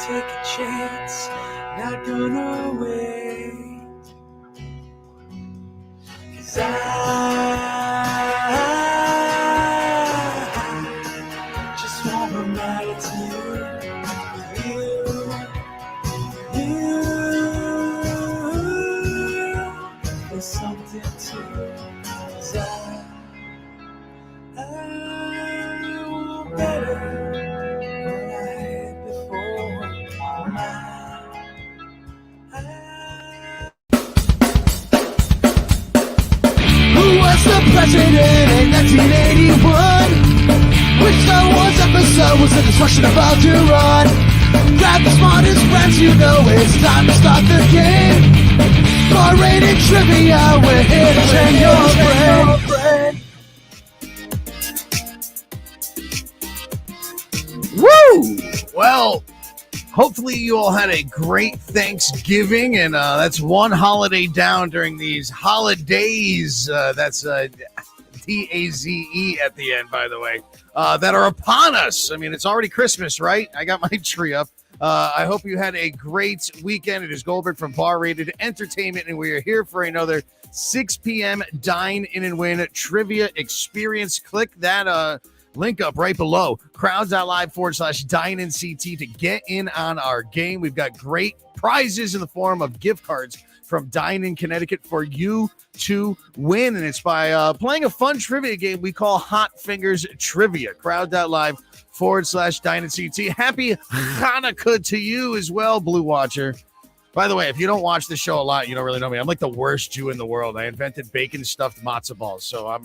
take a chance, not gonna wait. 'Cause I just want to ride to you. There's something to desire. I want better than I had before. Who was the president in 1981? Which Star Wars episode was the destruction about to run? Grab the smartest friends, you know it's time to start the game. R-rated trivia, we're here to train your brain. Woo! Well, hopefully you all had a great Thanksgiving, and that's one holiday down during these holidays. That's D-A-Z-E at the end, by the way, that are upon us. I mean, it's already Christmas, right? I got my tree up. I hope you had a great weekend. It is Goldberg from Bar Rated Entertainment, and we are here for another 6 p.m. Dine-In Win trivia experience. Click that link up right below, crowds.live/Dine-In-CT to get in on our game. We've got great prizes in the form of gift cards from Dine-In Connecticut for you to win, and it's by playing a fun trivia game we call Hot Fingers Trivia. Crowd.live/Dine-In-CT. Happy Hanukkah to you as well, Blue Watcher. By the way, if you don't watch the show a lot, you don't really know me. I'm like the worst Jew in the world. I invented bacon stuffed matzo balls, so I'm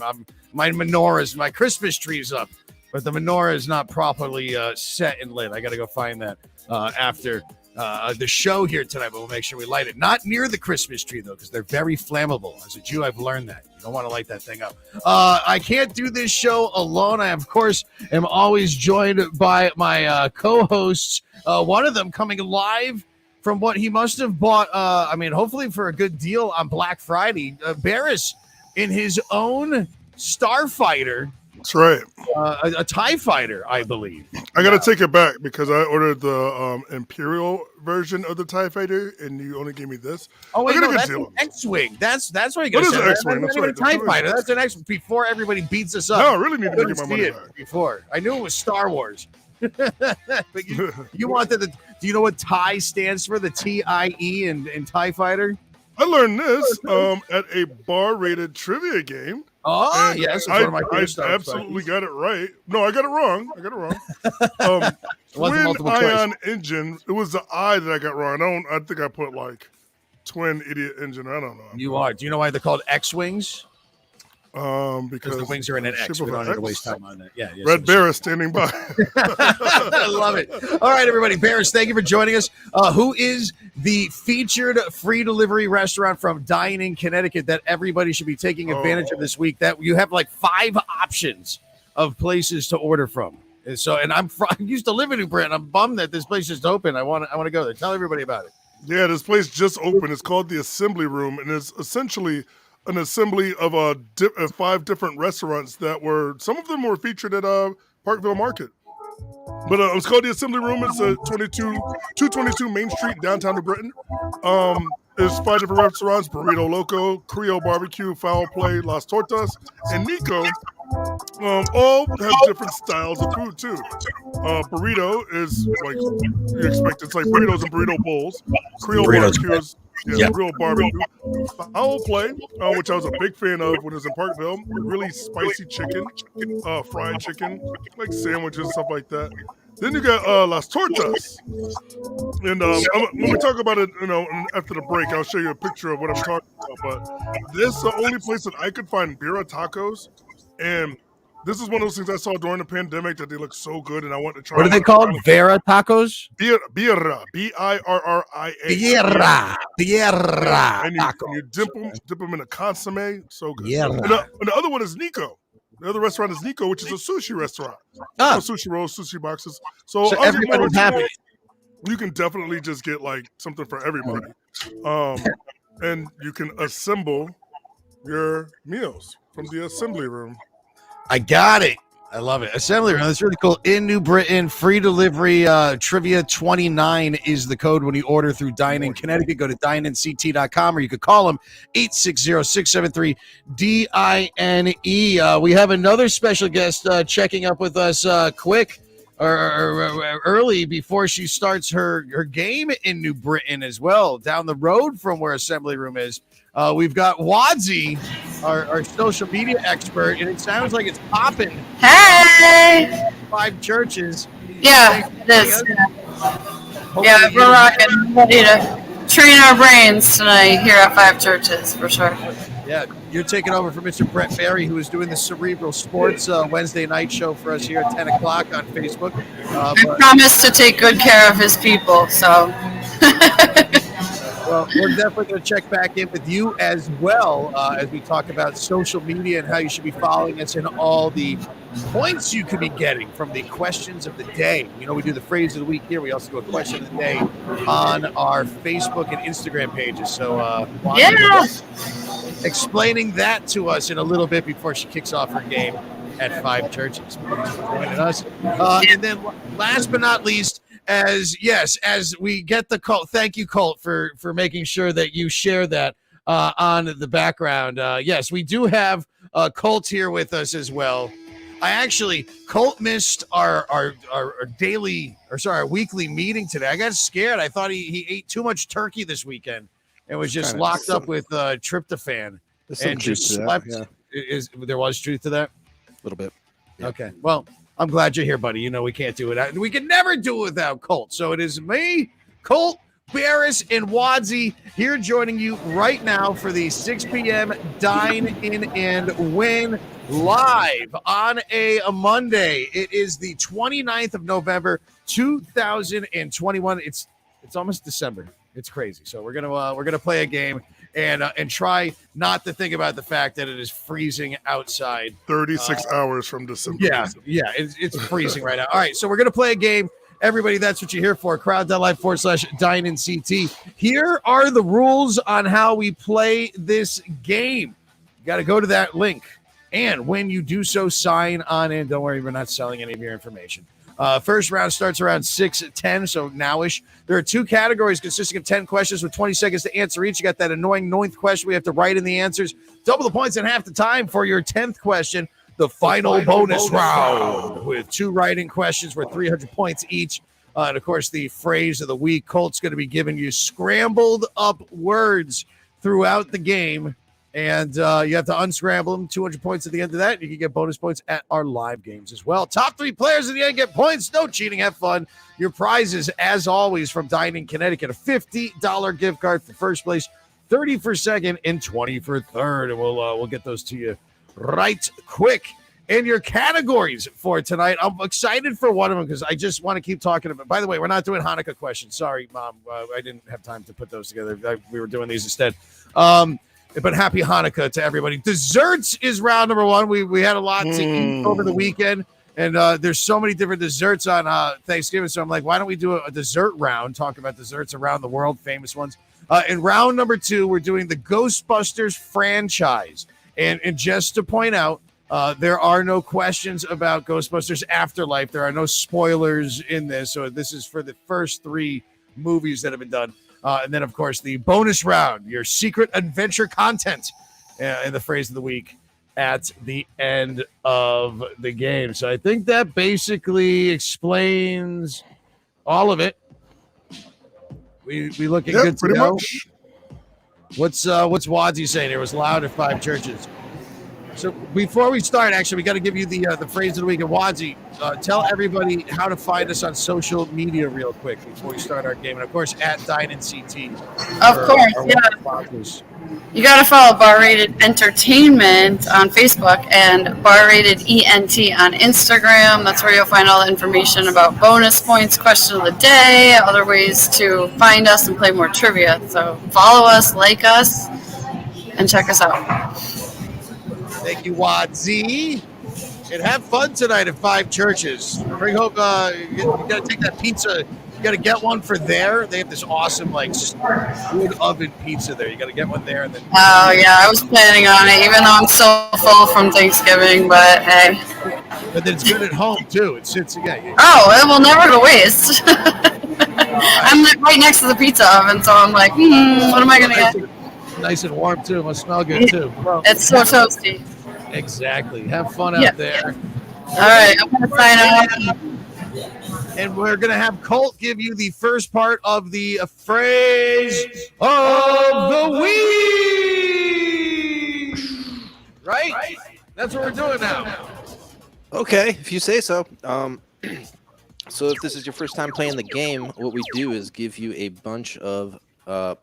my menorahs, my Christmas tree's up, but the menorah is not properly set and lit. I got to go find that after the show here tonight, but we'll make sure we light it. Not near the Christmas tree, though, because they're very flammable. As a Jew, I've learned that. You don't want to light that thing up. I can't do this show alone. I, of course, am always joined by my co-hosts, one of them coming live from what he must have bought, hopefully for a good deal on Black Friday. Barris in his own Starfighter. That's right. A TIE fighter, I believe. I got to take it back because I ordered the Imperial version of the TIE fighter, and you only gave me this. Oh, wait, no, that's an X-Wing. That's what you got to say. What is an X-Wing? That's not even a TIE fighter. That's an X-Wing before everybody beats us up. No, I really need to get my money back. Before. I knew it was Star Wars. But you wanted the... Do you know what TIE stands for? The T-I-E in TIE fighter? I learned this at a bar-rated trivia game. Oh, yes. I absolutely got it right. No, I got it wrong. Twin ion engine. It was the I that I got wrong. I think I put like twin idiot engine. I don't know. You are. Do you know why they're called X-Wings? Because the wings are in an X. We don't need to waste time on that. Yeah. Red Barris standing by. I love it. All right, everybody. Barris, thank you for joining us. Who is the featured free delivery restaurant from Dine-In Connecticut that everybody should be taking advantage of this week? That you have like 5 options of places to order from. And so, I used to live in New Britain. I'm bummed that this place just opened. I want to go there. Tell everybody about it. Yeah, this place just opened. It's called the Assembly Room, and it's essentially an assembly of 5 different restaurants that some of them were featured at Parkville Market. But it's called the Assembly Room. It's 222 Main Street, downtown New Britain. There's 5 different restaurants: Burrito Loco, Creole Barbecue, Foul Play, Las Tortas, and Nico. All have different styles of food too. Burrito is like you expect. It's like burritos and burrito bowls. Creole Barbecue is real barbecue. Foul Play, which I was a big fan of when it was in Parkville. Really spicy chicken, fried chicken, like sandwiches, stuff like that. Then you got Las Tortas. And when we talk about it, after the break, I'll show you a picture of what I'm talking about. But this is the only place that I could find birria tacos. And this is one of those things I saw during the pandemic that they look so good, and I want to try. What are they called? Vera tacos? Birria. B-I-R-R-I-A. Birria. And you dip them in a consomme. So good. Yeah. And the other one is Nico. The other restaurant is Nico, which is a sushi restaurant. Sushi rolls, sushi boxes. So everybody's happy. You can definitely just get like something for everybody. And you can assemble your meals from the Assembly Room. I got it. I love it. Assembly room. That's really cool. In New Britain, free delivery. Trivia 29 is the code when you order through Dine-In Connecticut. Go to dineinct.com or you could call them 860-673-DINE. We have another special guest checking up with us quick or early before she starts her game in New Britain as well, down the road from where Assembly Room is. We've got Wadzie, our social media expert, and it sounds like it's popping. Hey! 5 churches. Yeah, it is. Yeah, we're rocking. Ready to train our brains tonight here at 5 Churches, for sure. Yeah, you're taking over for Mr. Brett Barry, who is doing the Cerebral Sports Wednesday night show for us here at 10 o'clock on Facebook. I promise to take good care of his people, so... Well, we're definitely going to check back in with you as well as we talk about social media and how you should be following us and all the points you could be getting from the questions of the day. You know, we do the phrase of the week here. We also do a question of the day on our Facebook and Instagram pages. So, yeah, explaining that to us in a little bit before she kicks off her game at 5 Churches. Thanks for joining us. And then last but not least, as we get the Colt, thank you, Colt, for making sure that you share that on the background. Yes, we do have Colt here with us as well. Colt missed our weekly meeting today. I got scared. I thought he ate too much turkey this weekend and was just locked up with tryptophan and just slept. Yeah. There was truth to that? A little bit. Yeah. Okay. Well, I'm glad you're here, buddy. You know we can't do it. We can never do it without Colt. So it is me, Colt, Barris, and Wadzie here joining you right now for the 6 p.m. Dine-In and Win live on a Monday. It is the 29th of November, 2021. It's almost December. It's crazy. So we're gonna play a game and try not to think about the fact that it is freezing outside. 36 hours from December. Yeah, it's freezing right now. All right, so we're going to play a game. Everybody, that's what you're here for. Crowd.live/Dine-In-CT. Here are the rules on how we play this game. You got to go to that link. And when you do so, sign on in. Don't worry, we're not selling any of your information. First round starts around 6:10, so nowish. There are 2 categories consisting of 10 questions with 20 seconds to answer each. You got that annoying 9th question. We have to write in the answers. Double the points in half the time for your 10th question. The final bonus round with 2 writing questions worth 300 points each. And, of course, the phrase of the week. Colt's going to be giving you scrambled up words throughout the game. And you have to unscramble them. 200 points at the end of that. You can get bonus points at our live games as well. Top 3 players at the end get points. No cheating. Have fun. Your prizes, as always, from Dine-In Connecticut. A $50 gift card for first place, 30 for second, and 20 for third. And we'll get those to you right quick. And your categories for tonight. I'm excited for one of them because I just want to keep talking about. By the way, we're not doing Hanukkah questions. Sorry, Mom. I didn't have time to put those together. We were doing these instead. But happy Hanukkah to everybody. Desserts is round number 1. We had a lot to eat over the weekend, and there's so many different desserts on Thanksgiving. So I'm like, why don't we do a dessert round, talk about desserts around the world, famous ones. In round number 2, we're doing the Ghostbusters franchise. And just to point out, there are no questions about Ghostbusters Afterlife. There are no spoilers in this. So this is for the first 3 movies that have been done. And then, of course, the bonus round, your secret adventure content, in the phrase of the week at the end of the game. So I think that basically explains all of it. We looking good to pretty go. much. What's Wadzie saying? It was loud at 5 Churches. So before we start, actually, we got to give you the phrase of the week. And Wadzie, tell everybody how to find us on social media real quick before we start our game. And, of course, at Dine-In-CT. Of course, yeah. You got to follow Bar Rated Entertainment on Facebook and Bar Rated ENT on Instagram. That's where you'll find all the information about bonus points, question of the day, other ways to find us and play more trivia. So follow us, like us, and check us out. Thank you, Wadzie. And have fun tonight at 5 Churches. Bring home, you got to take that pizza. You got to get one for there. They have this awesome, just wood oven pizza there. You got to get one there. And then. Oh, yeah, I was planning on it, even though I'm still full from Thanksgiving, but hey. But then it's good at home too. It sits again. Oh, it will never go waste. I'm right next to the pizza oven, so I'm like, what am I gonna get? Nice and warm too. It must smell good too. Well, It's so toasty. exactly. Have fun out there. All right, I'm gonna sign off. And we're going to have Colt give you the first part of the phrase of the week. Right? That's what we're doing now. Okay, if you say so. So if this is your first time playing the game, what we do is give you a bunch of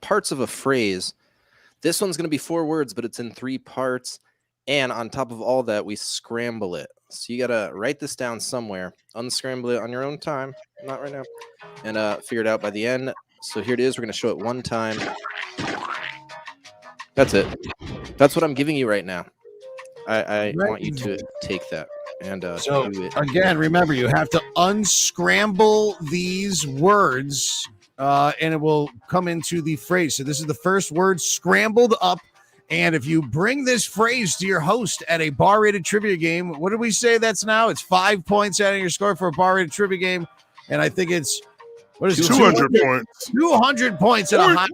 parts of a phrase. This one's going to be 4 words, but it's in 3 parts. And on top of all that, we scramble it. So you got to write this down somewhere, unscramble it on your own time, not right now, and figure it out by the end. So here it is. We're going to show it one time. That's it. That's what I'm giving you right now. I want you to take that and do it. Again, remember, you have to unscramble these words, and it will come into the phrase. So this is the first word scrambled up. And if you bring this phrase to your host at a bar-rated trivia game, what did we say that's now? It's 5 points out of your score for a bar-rated trivia game. And I think it's, what is it? 200 points. 200 points at a high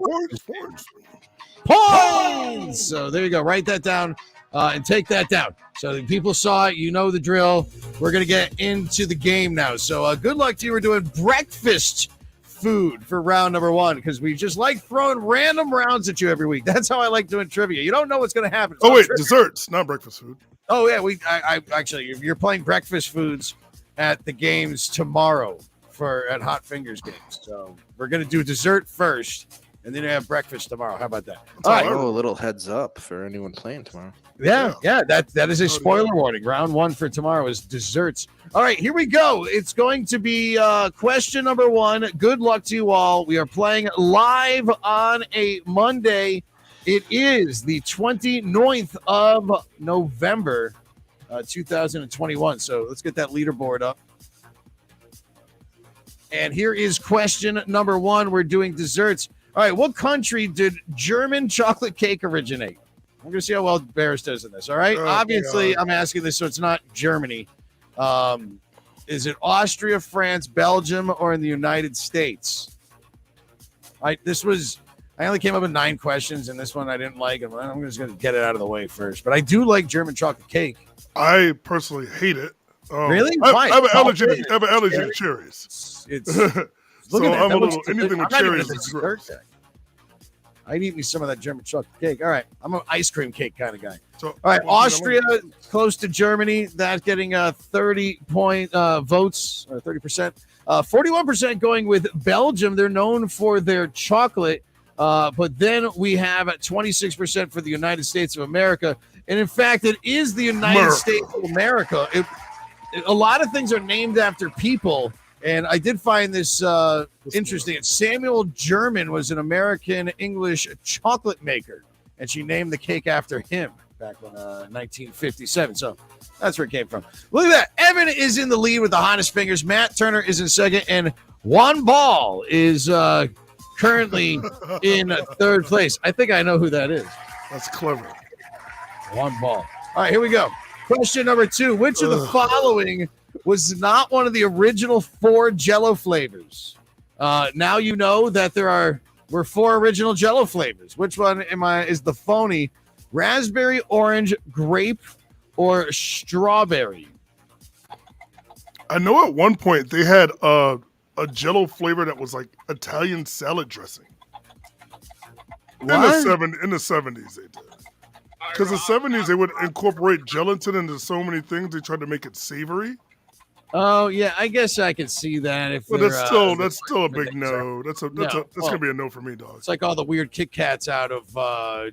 points. So there you go. Write that down and take that down. So the people saw it. You know the drill. We're going to get into the game now. So good luck to you. We're doing breakfast food for round number 1 because we just like throwing random rounds at you every week. That's how I like doing trivia. You don't know what's going to happen. Oh wait, desserts, not breakfast food. Oh yeah, I actually, you're playing breakfast foods at the games tomorrow at Hot Fingers games. So we're going to do dessert first, and then you have breakfast tomorrow. How about that? All right. Oh, a little heads up for anyone playing tomorrow. Yeah. That is a spoiler warning. Round 1 for tomorrow is desserts. All right, here we go. It's going to be question number 1. Good luck to you all. We are playing live on a Monday. It is the 29th of November, 2021. So let's get that leaderboard up. And here is question number 1. We're doing desserts. All right, what country did German chocolate cake originate? We're going to see how well Barris does in this, all right? Obviously, I'm asking this so it's not Germany. Is it Austria, France, Belgium, or in the United States? I only came up with 9 questions, and this one I didn't like. And I'm just going to get it out of the way first. But I do like German chocolate cake. I personally hate it. Really? I have an allergy to cherries. It's so I'm a little anything with cherries is gross. I'd eat me some of that German chocolate cake. All right. I'm an ice cream cake kind of guy. So, all right. Austria, close to Germany. That's getting 30-point votes, or 30%. 41% going with Belgium. They're known for their chocolate. But then we have 26% for the United States of America. And in fact, it is the United States of America. A lot of things are named after people. And I did find this interesting. Samuel German was an American English chocolate maker, and she named the cake after him back in 1957. So that's where it came from. Look at that. Evan is in the lead with the hottest fingers. Matt Turner is in second, and Juan Ball is currently in 3rd place. I think I know who that is. That's clever. Juan Ball. All right, here we go. Question number 2. Which of the following was not one of the original 4 Jello flavors? Now you know that were 4 original Jello flavors. Which one is the phony? Raspberry, orange, grape, or strawberry? I know at one point they had a Jello flavor that was like Italian salad dressing. In the 70s they did. Because in the 70s they would incorporate gelatin into so many things. They tried to make it savory. Oh yeah, I guess I could see that. But that's still a big no. That's gonna be a no for me, dog. It's like all the weird Kit Kats out of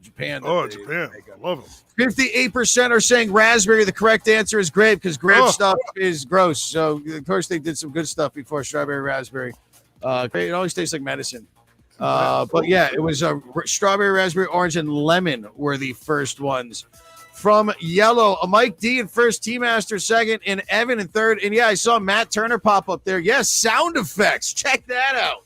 Japan. Japan, I love them. 58% are saying raspberry. The correct answer is grape because grape stuff is gross. So of course they did some good stuff before strawberry, raspberry. It always tastes like medicine. But yeah, it was strawberry, raspberry, orange, and lemon were the first ones. From Yellow, Mike D in first, T-Master second, and Evan in third. And yeah, I saw Matt Turner pop up there. Yes, sound effects. Check that out.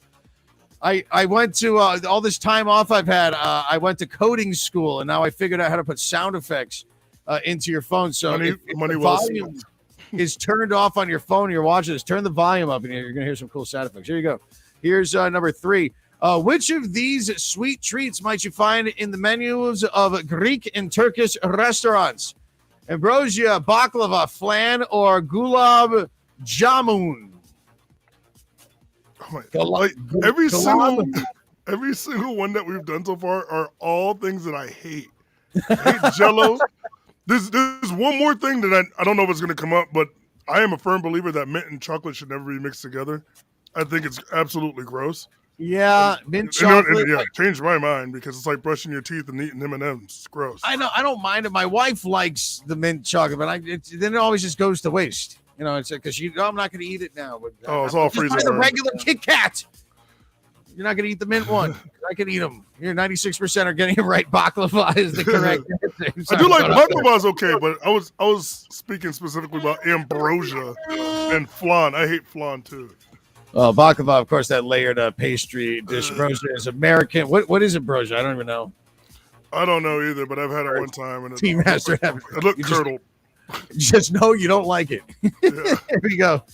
I went to all this time off I've had. I went to coding school, and now I figured out how to put sound effects into your phone. So money well spent. is turned off on your phone, you're watching this, turn the volume up and you're going to hear some cool sound effects. Here you go. Here's number 3. Which of these sweet treats might you find in the menus of Greek and Turkish restaurants? Ambrosia, baklava, flan, or gulab jamun? Oh my God. Like every single one that we've done so far are all things that I hate. I hate Jello. There's one more thing that I don't know if it's going to come up, but I am a firm believer that mint and chocolate should never be mixed together. I think it's absolutely gross. Yeah, mint chocolate. Changed my mind because it's like brushing your teeth and eating M&Ms. It's gross. I know. I don't mind it. My wife likes the mint chocolate, but then it always just goes to waste. You know, it's because I'm not going to eat it now. But it's all freezing. The regular Kit Kat. You're not going to eat the mint one. I can eat them. You're 96% are getting it right. Baklava is the correct answer. I do like baklava is okay, but I was speaking specifically about ambrosia and flan. I hate flan too. Well, baklava, of course, that layered pastry dish. Ambrosia is American. What is ambrosia? I don't even know. I don't know either, but I've had it one time and Team Master. It looked curdled. Just know you don't like it. Yeah. Here we go.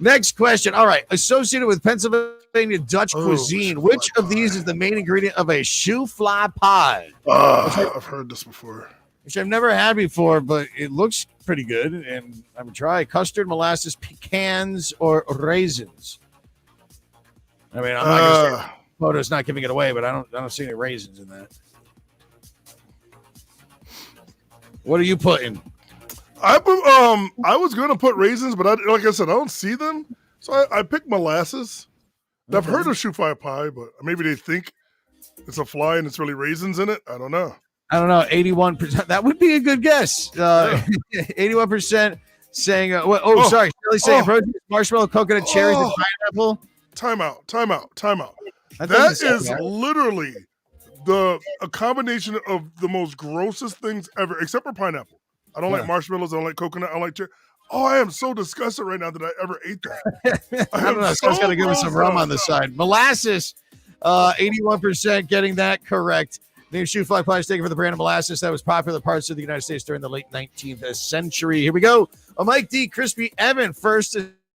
Next question. All right. Associated with Pennsylvania Dutch cuisine, which of these is the main ingredient of a shoe fly pie? I've heard this before. Which I've never had before, but it looks pretty good, and I would try custard, molasses, pecans, or raisins. I mean, I'm not going to say photo's not giving it away, but I don't see any raisins in that. What are you putting? I was going to put raisins, but like I said, I don't see them, so I picked molasses. Okay. I've heard of shoe fly pie, but maybe they think it's a fly and it's really raisins in it. I don't know. 81%. That would be a good guess. 81% saying, sorry. Shirley saying marshmallow, coconut, cherries, and pineapple. Time out. That is literally a combination of the most grossest things ever, except for pineapple. I don't like marshmallows. I don't like coconut. I don't like cherry. Oh, I am so disgusted right now that I ever ate that. I don't know. Someone's got to give us some rum on the side. Molasses, 81% getting that correct. Name shoe fly pie is taken for the brand of molasses that was popular in parts of the United States during the late 19th century. Here we go. Mike D. Crispy Evan, first,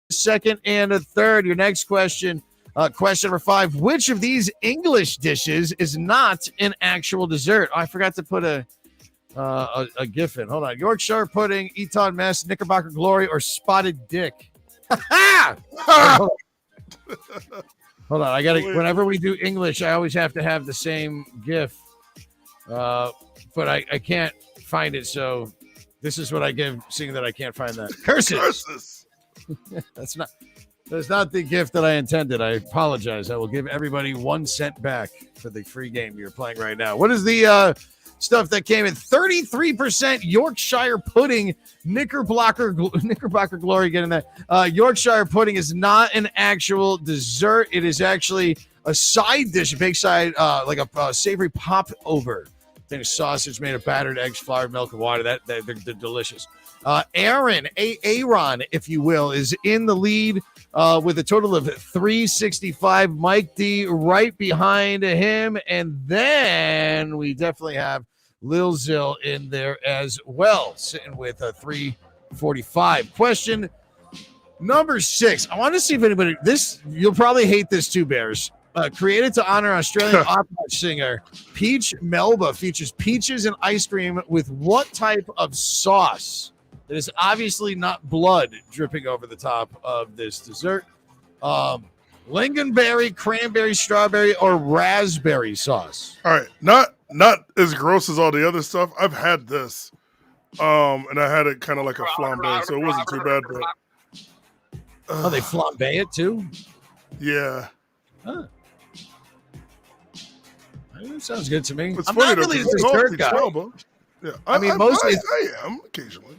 second, and a third. Your next question, question number 5. Which of these English dishes is not an actual dessert? Oh, I forgot to put a GIF in. Hold on. Yorkshire pudding, Eton mess, Knickerbocker glory, or spotted dick. Hold on. I got to, whenever we do English, I always have to have the same GIF. But I can't find it, so this is what I give, seeing that I can't find that. Curses. That's not the gift that I intended. I apologize. I will give everybody 1 cent back for the free game you're playing right now. What is the stuff that came in? 33% Yorkshire pudding, Knickerbocker glory getting that. Yorkshire pudding is not an actual dessert. It is actually a side dish, a big side, like a savory popover. Thing of sausage made of battered eggs, flour, milk, and water. They're delicious. Aaron, if you will, is in the lead with a total of 365. Mike D right behind him. And then we definitely have Lil Zill in there as well, sitting with a 345. Question number 6. I want to see if anybody, you'll probably hate this too, Bears. Created to honor Australian opera singer Peach Melba, features peaches and ice cream with what type of sauce? That is obviously not blood dripping over the top of this dessert. Lingonberry, cranberry, strawberry, or raspberry sauce. All right, not as gross as all the other stuff. I've had this, and I had it kind of like a flambe, so it wasn't too bad. But they flambe it too? Yeah. Huh. That sounds good to me. It's I'm funny not really a dessert guy. Yeah, I mean, mostly I am occasionally.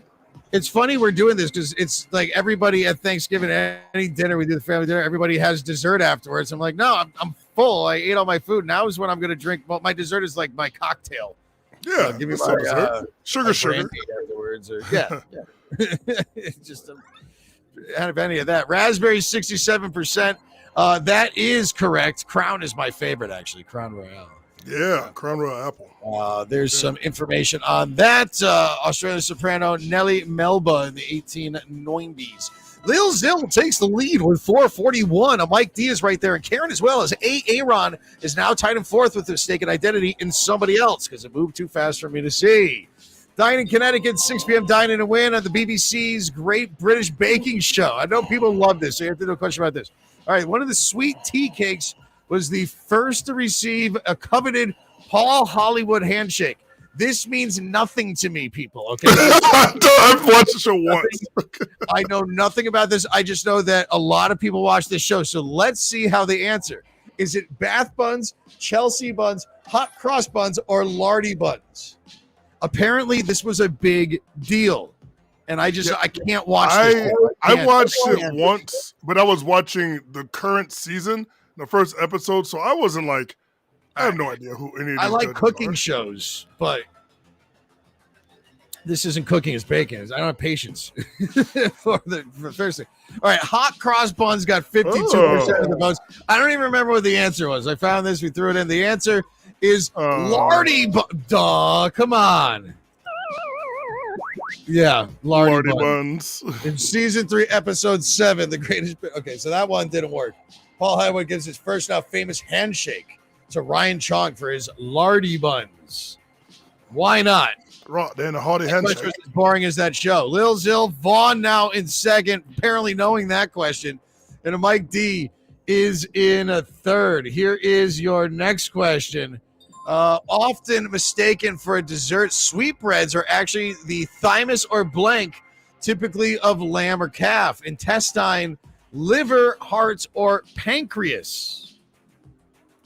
It's funny we're doing this because it's like everybody at Thanksgiving, any dinner we do, the family dinner, everybody has dessert afterwards. I'm like, no, I'm full. I ate all my food. Now is when I'm going to drink. Well, my dessert is like my cocktail. Yeah, give me my sugar afterwards. Or, yeah. Just out of any of that. Raspberry, 67%. That is correct. Crown is my favorite, actually. Crown Royale. Yeah, Crown Royal apple. There's some information on that. Australian soprano Nellie Melba in the 1890s. Lil Zil takes the lead with 441. Mike D is right there, and Karen as well as Aaron is now tied in fourth with mistaken identity in somebody else because it moved too fast for me to see. Dine in Connecticut, 6 p.m. Dine-In Win on the BBC's Great British Baking Show. I know people love this, so you have to do a question about this. All right, one of the sweet tea cakes was the first to receive a coveted Paul Hollywood handshake. This means nothing to me, people, okay? I've watched the show once. I know nothing about this. I just know that a lot of people watch this show. So let's see how they answer. Is it Bath buns, Chelsea buns, hot cross buns, or Lardy buns? Apparently, this was a big deal. And I can't watch this. I watched it once, but I was watching the current season, the first episode, so I wasn't like, I have no idea who any of these I like judges cooking are. shows, but this isn't cooking, it's baking. I don't have patience for Thursday. All right, hot cross buns got 52% of the votes. I don't even remember what the answer was. I found this, we threw it in. The answer is Lardy Duh, come on. Yeah, Lardy buns. In season 3, episode 7, the greatest. Okay, so that one didn't work. Paul Hollywood gives his first now famous handshake to Ryan Chong for his Lardy buns. Why not? Right, then a hearty handshake. Was as boring as that show. Lil Zil Vaughn now in second, apparently knowing that question. And Mike D is in a third. Here is your next question. Often mistaken for a dessert, sweetbreads are actually the thymus or blank, typically of lamb or calf, intestine, liver, hearts, or pancreas.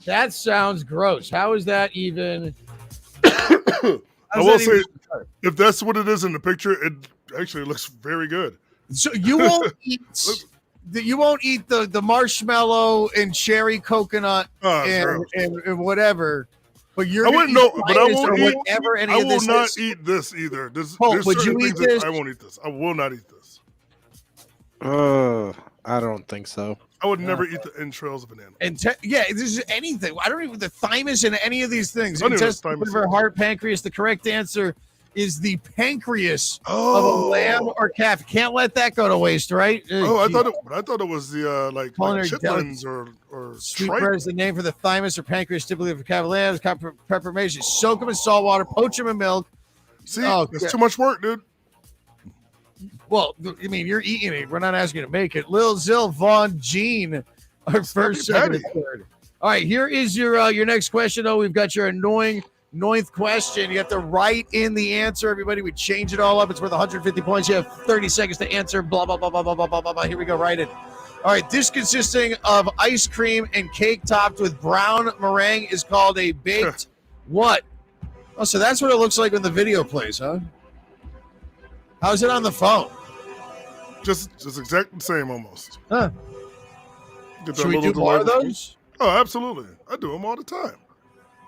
That sounds gross. How is that even? I will say, if that's what it is in the picture, it actually looks very good. So you won't eat. You won't eat the marshmallow and cherry coconut and whatever. But you're. I wouldn't know. But I won't eat. Whatever any I of will this not is. eat this either. There's would you eat this? I won't eat this. I will not eat this. I don't think so. I would never eat the entrails of an animal. And this is anything. I don't even the thymus in any of these things. I don't even know Intestine, thymus liver, is. heart, pancreas. The correct answer is the pancreas of a lamb or calf. Can't let that go to waste, right? I thought it was the like Culinary chitlins or Sweetbread tripe. is the name for the thymus or pancreas, typically of calf lambs. Preparation: soak them in salt water, poach them in milk. See, it's too much work, dude. Well, I mean, you're eating it. We're not asking you to make it. Lil Zil, Vaughn, Gene, our first, second, and third. All right, here is your next question. Oh, we've got your annoying ninth question. You have to write in the answer, everybody. We change it all up. It's worth 150 points. You have 30 seconds to answer. Blah, blah, blah, blah, blah, blah, blah, blah, blah. Here we go. Write it. All right, this consisting of ice cream and cake topped with brown meringue is called a baked what? Oh, so that's what it looks like when the video plays, huh? How's it on the phone? Just exactly the same almost. Huh. Get that Should we little do more of delay. those? Oh, absolutely. I do them all the time.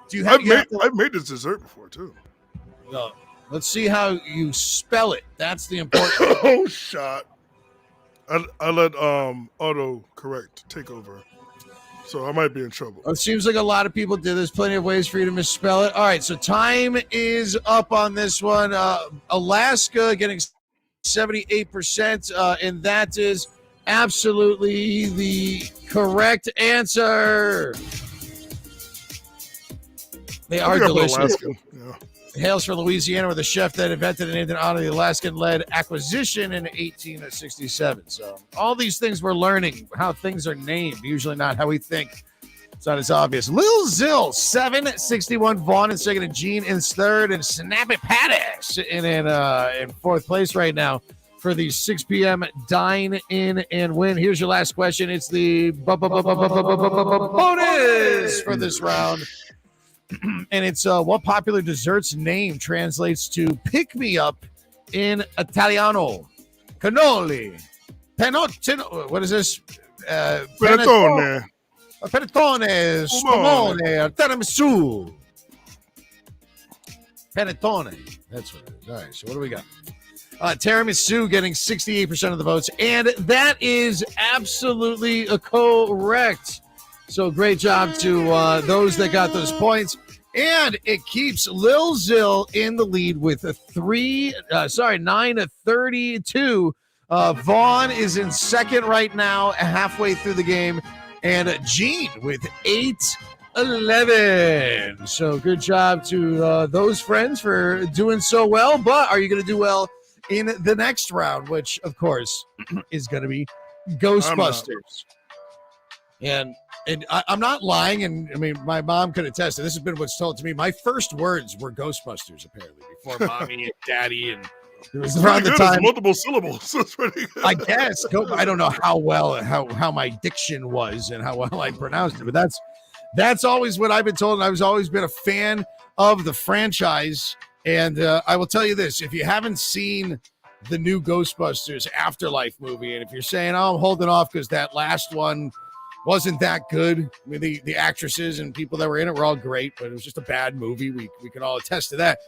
Do you have? I've made this dessert before too. No. Let's see how you spell it. That's the important. Oh, shot. I let auto correct take over, so I might be in trouble. It seems like a lot of people did. There's plenty of ways for you to misspell it. All right, so time is up on this one. Alaska getting 78%, and that is absolutely the correct answer. They are delicious. Alaskan. Yeah. Hails from Louisiana, where the chef that invented and named in honor of the Alaskan-led acquisition in 1867. So all these things we're learning, how things are named, usually not how we think. It's not as obvious. Lil Zil, 761. Vaughn in second, and Gene in third, and Snappy Patty sitting in fourth place right now for the 6 p.m. Dine In and Win. Here's your last question. It's the bonus for this round. And it's what popular dessert's name translates to pick me up in Italiano? Cannoli, panottino. What is this? Panettone. Panettone, spumone, tiramisu. Panettone. That's what it is. All right. So what do we got? Tiramisu getting 68% of the votes, and that is absolutely correct. So great job to those that got those points. And it keeps Lil Zill in the lead with a 9-32. Vaughn is in second right now, halfway through the game. And Gene with 8-11. So good job to those friends for doing so well. But are you going to do well in the next round, which, of course, is going to be Ghostbusters? And I'm not lying, and I mean, my mom could attest to this. Has been what's told to me. My first words were Ghostbusters, apparently, before mommy and daddy, and it was around the time. Multiple syllables. That's pretty good. I guess. I don't know how my diction was and how well I pronounced it, but that's always what I've been told, and I've always been a fan of the franchise. And I will tell you this: if you haven't seen the new Ghostbusters Afterlife movie, and if you're saying, "Oh, I'm holding off because that last one wasn't that good," I mean, the actresses and people that were in it were all great, but it was just a bad movie. We can all attest to that.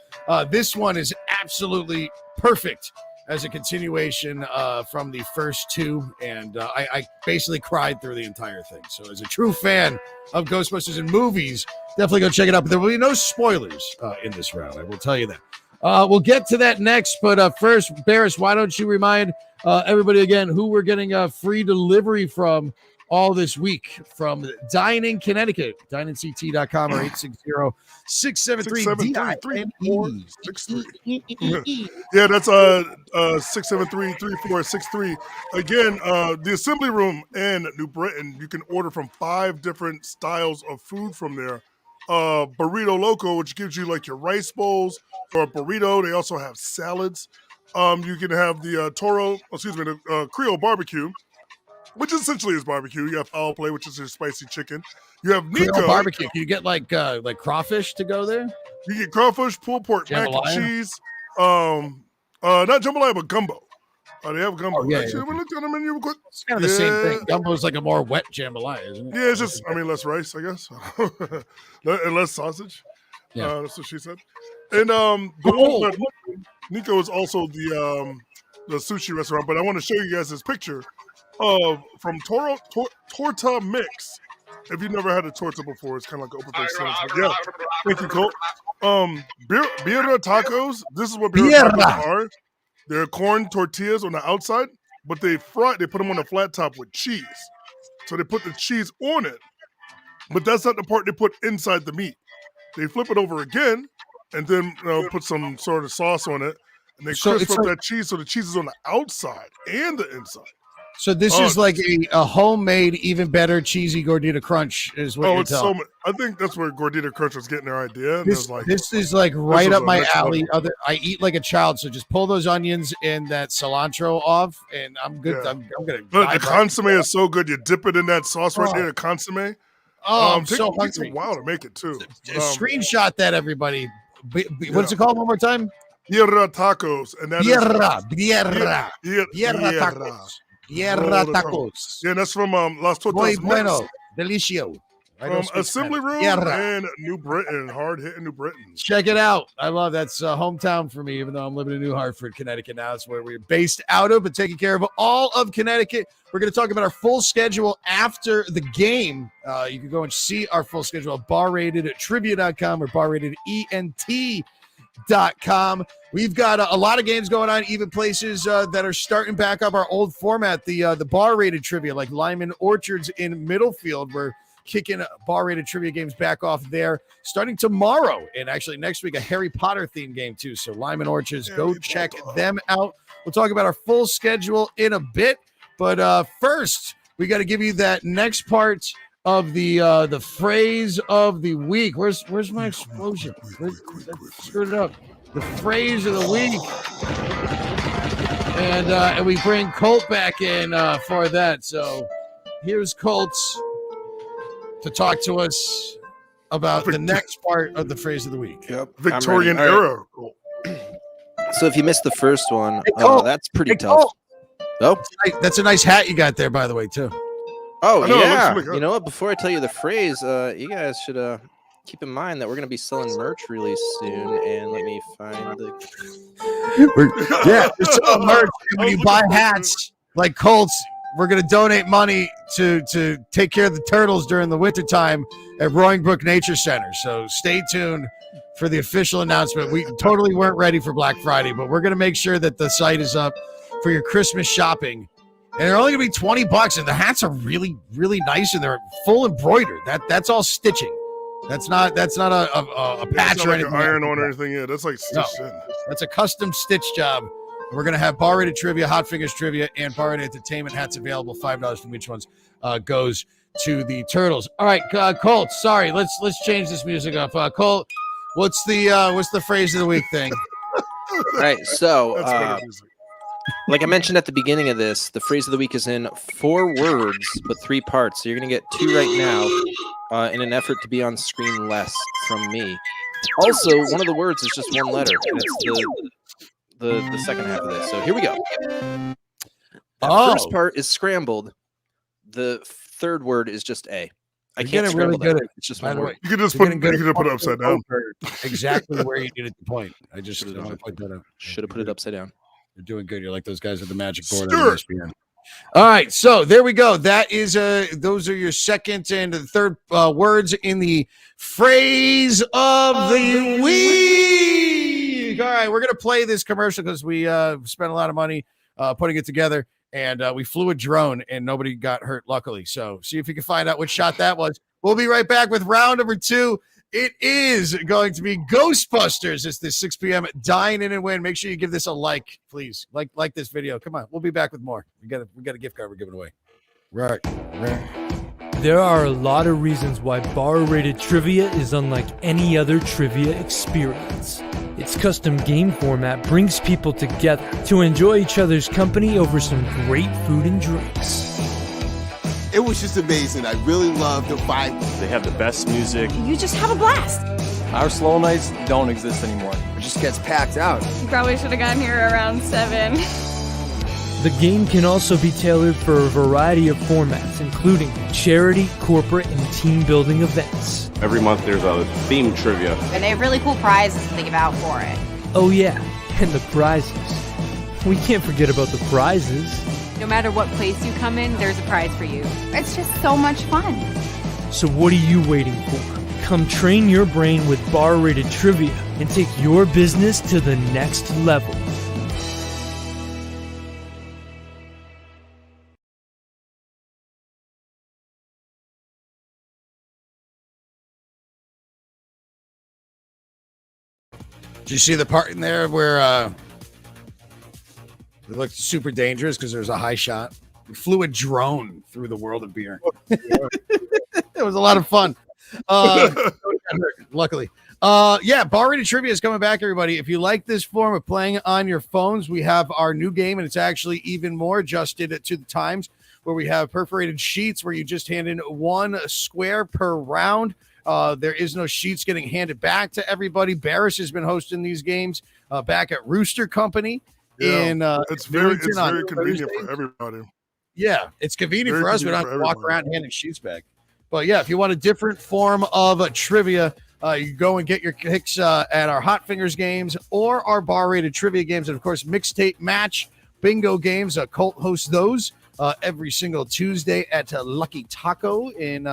This one is absolutely perfect as a continuation from the first two, and I basically cried through the entire thing. So as a true fan of Ghostbusters and movies, definitely go check it out. But there will be no spoilers in this round. I will tell you that. We'll get to that next, but first, Barris, why don't you remind everybody again who we're getting free delivery from all this week from Dine-In Connecticut, dineinct.com or 860-673-DINE. Yeah, that's 673-3463. Again, the Assembly Room in New Britain, you can order from 5 different styles of food from there. Burrito Loco, which gives you like your rice bowls or a burrito. They also have salads. You can have the the Creole barbecue, which essentially is barbecue. You have foul play, which is your spicy chicken. You have Nico Creole barbecue. Can you get like crawfish to go there? You get crawfish, pulled pork, mac and cheese. Not jambalaya, but gumbo. They have gumbo. Oh, yeah, Actually, we looked on the menu real quick. It's kind of the same thing. Gumbo is like a more wet jambalaya, isn't it? Yeah, it's just, less rice, I guess. And less sausage. Yeah. That's what she said. And Nico is also the sushi restaurant, but I want to show you guys this picture from Torta Mix. If you've never had a torta before, it's kind of like open face sandwich. Yeah, thank you, Colt. Birra tacos. This is what birra tacos are. They're corn tortillas on the outside, but they put them on a flat top with cheese. So they put the cheese on it, but that's not the part they put inside the meat. They flip it over again, and then put some sort of sauce on it, and they crisp up that cheese, so the cheese is on the outside and the inside. So this is like a homemade, even better cheesy gordita crunch is what you're telling. I think that's where Gordita Crunch was getting their idea. And this is like right up my alley. I eat like a child, so just pull those onions and that cilantro off, and I'm good. Yeah. I'm gonna. Look, the consomme is so good. You dip it in that sauce right there, the consomme. I'm so hungry. Takes a while to make it too. Screenshot that, everybody. What's it called one more time? Birra tacos, and that Birra tacos. Tierra tacos. Yeah, that's from Las Tortas. Muy bueno, delicio. From Assembly Room and New Britain, hard-hitting New Britain. Check it out. I love that's hometown for me, even though I'm living in New Hartford, Connecticut now. It's where we're based out of, but taking care of all of Connecticut. We're going to talk about our full schedule after the game. You can go and see our full schedule at barratedtrivia.com or barratedent.com. We've got a lot of games going on, even places that are starting back up our old format, the bar-rated trivia, like Lyman Orchards in Middlefield. We're kicking bar-rated trivia games back off there starting tomorrow, and actually next week a Harry Potter themed game too. So Lyman Orchards, go check them out. We'll talk about our full schedule in a bit, but first we got to give you that next part of the phrase of the week. Where's my explosion? Let's screw it up. The phrase of the week, and we bring Colt back in for that. So here's Colt to talk to us about the next part of the phrase of the week. Yep. Victorian era. Right. So if you missed the first one, that's pretty tough. Colt. Oh, that's a nice hat you got there, by the way, too. Oh, yeah. You know what? Before I tell you the phrase, you guys should keep in mind that we're going to be selling merch really soon. And let me find the... we're selling merch. When you buy hats like Colt's, we're going to donate money to take care of the turtles during the wintertime at Roaring Brook Nature Center. So stay tuned for the official announcement. We totally weren't ready for Black Friday, but we're going to make sure that the site is up for your Christmas shopping. And they're only going to be $20, and the hats are really, really nice, and they're full embroidered. That's all stitching. That's not a patch not or like anything. an iron on or anything. Yeah, that's like stitched in. That's a custom stitch job. We're going to have bar rated trivia, Hot Fingers trivia, and bar rated entertainment hats available. $5 from each one's goes to the turtles. All right, Colt. Sorry, let's change this music up. Colt, what's the phrase of the week thing? All right, so That's better music. like I mentioned at the beginning of this, the phrase of the week is in 4 words but 3 parts. So you're gonna get 2 right now, in an effort to be on screen less from me. Also, one of the words is just 1 letter, and it's the second half of this. So here we go. The first part is scrambled. The third word is just A. I can't scramble really that. It's just one word. You could just put it upside down. Exactly where you needed to point. I just want to point that out. Should have put it upside down. You're doing good. You're like those guys with the magic board on ESPN. All right, so there we go. That is those are your second and third words in the phrase of the week. All right, we're gonna play this commercial because we spent a lot of money putting it together, and we flew a drone and nobody got hurt, luckily. So see if you can find out what shot that was. We'll be right back with round number 2. It is going to be Ghostbusters. It's the 6 p.m. Dine-In Win. Make sure you give this a like, please. Like this video. Come on, we'll be back with more. We got a gift card we're giving away. Right. There are a lot of reasons why bar-rated trivia is unlike any other trivia experience. Its custom game format brings people together to enjoy each other's company over some great food and drinks. It was just amazing. I really loved the vibe. They have the best music. You just have a blast. Our slow nights don't exist anymore. It just gets packed out. You probably should have gotten here around 7. The game can also be tailored for a variety of formats, including charity, corporate, and team-building events. Every month there's a theme trivia. And they have really cool prizes to give out for it. Oh yeah, and the prizes. We can't forget about the prizes. No matter what place you come in, there's a prize for you. It's just so much fun. So what are you waiting for? Come train your brain with bar-rated trivia and take your business to the next level. Did you see the part in there where it looked super dangerous because there was a high shot? We flew a drone through the world of beer. It was a lot of fun. Luckily. Yeah, bar rated trivia is coming back, everybody. If you like this form of playing on your phones, we have our new game, and it's actually even more adjusted to the times, where we have perforated sheets where you just hand in 1 square per round. There is no sheets getting handed back to everybody. Barris has been hosting these games back at Rooster Company. Yeah, it's very convenient Thursdays. for everybody. Yeah, it's convenient Very for us. We don't have to walk around handing sheets back. But yeah, if you want a different form of trivia, you go and get your kicks at our Hot Fingers games or our bar-rated trivia games. And, of course, mixtape match bingo games. Colt hosts those every single Tuesday at Lucky Taco in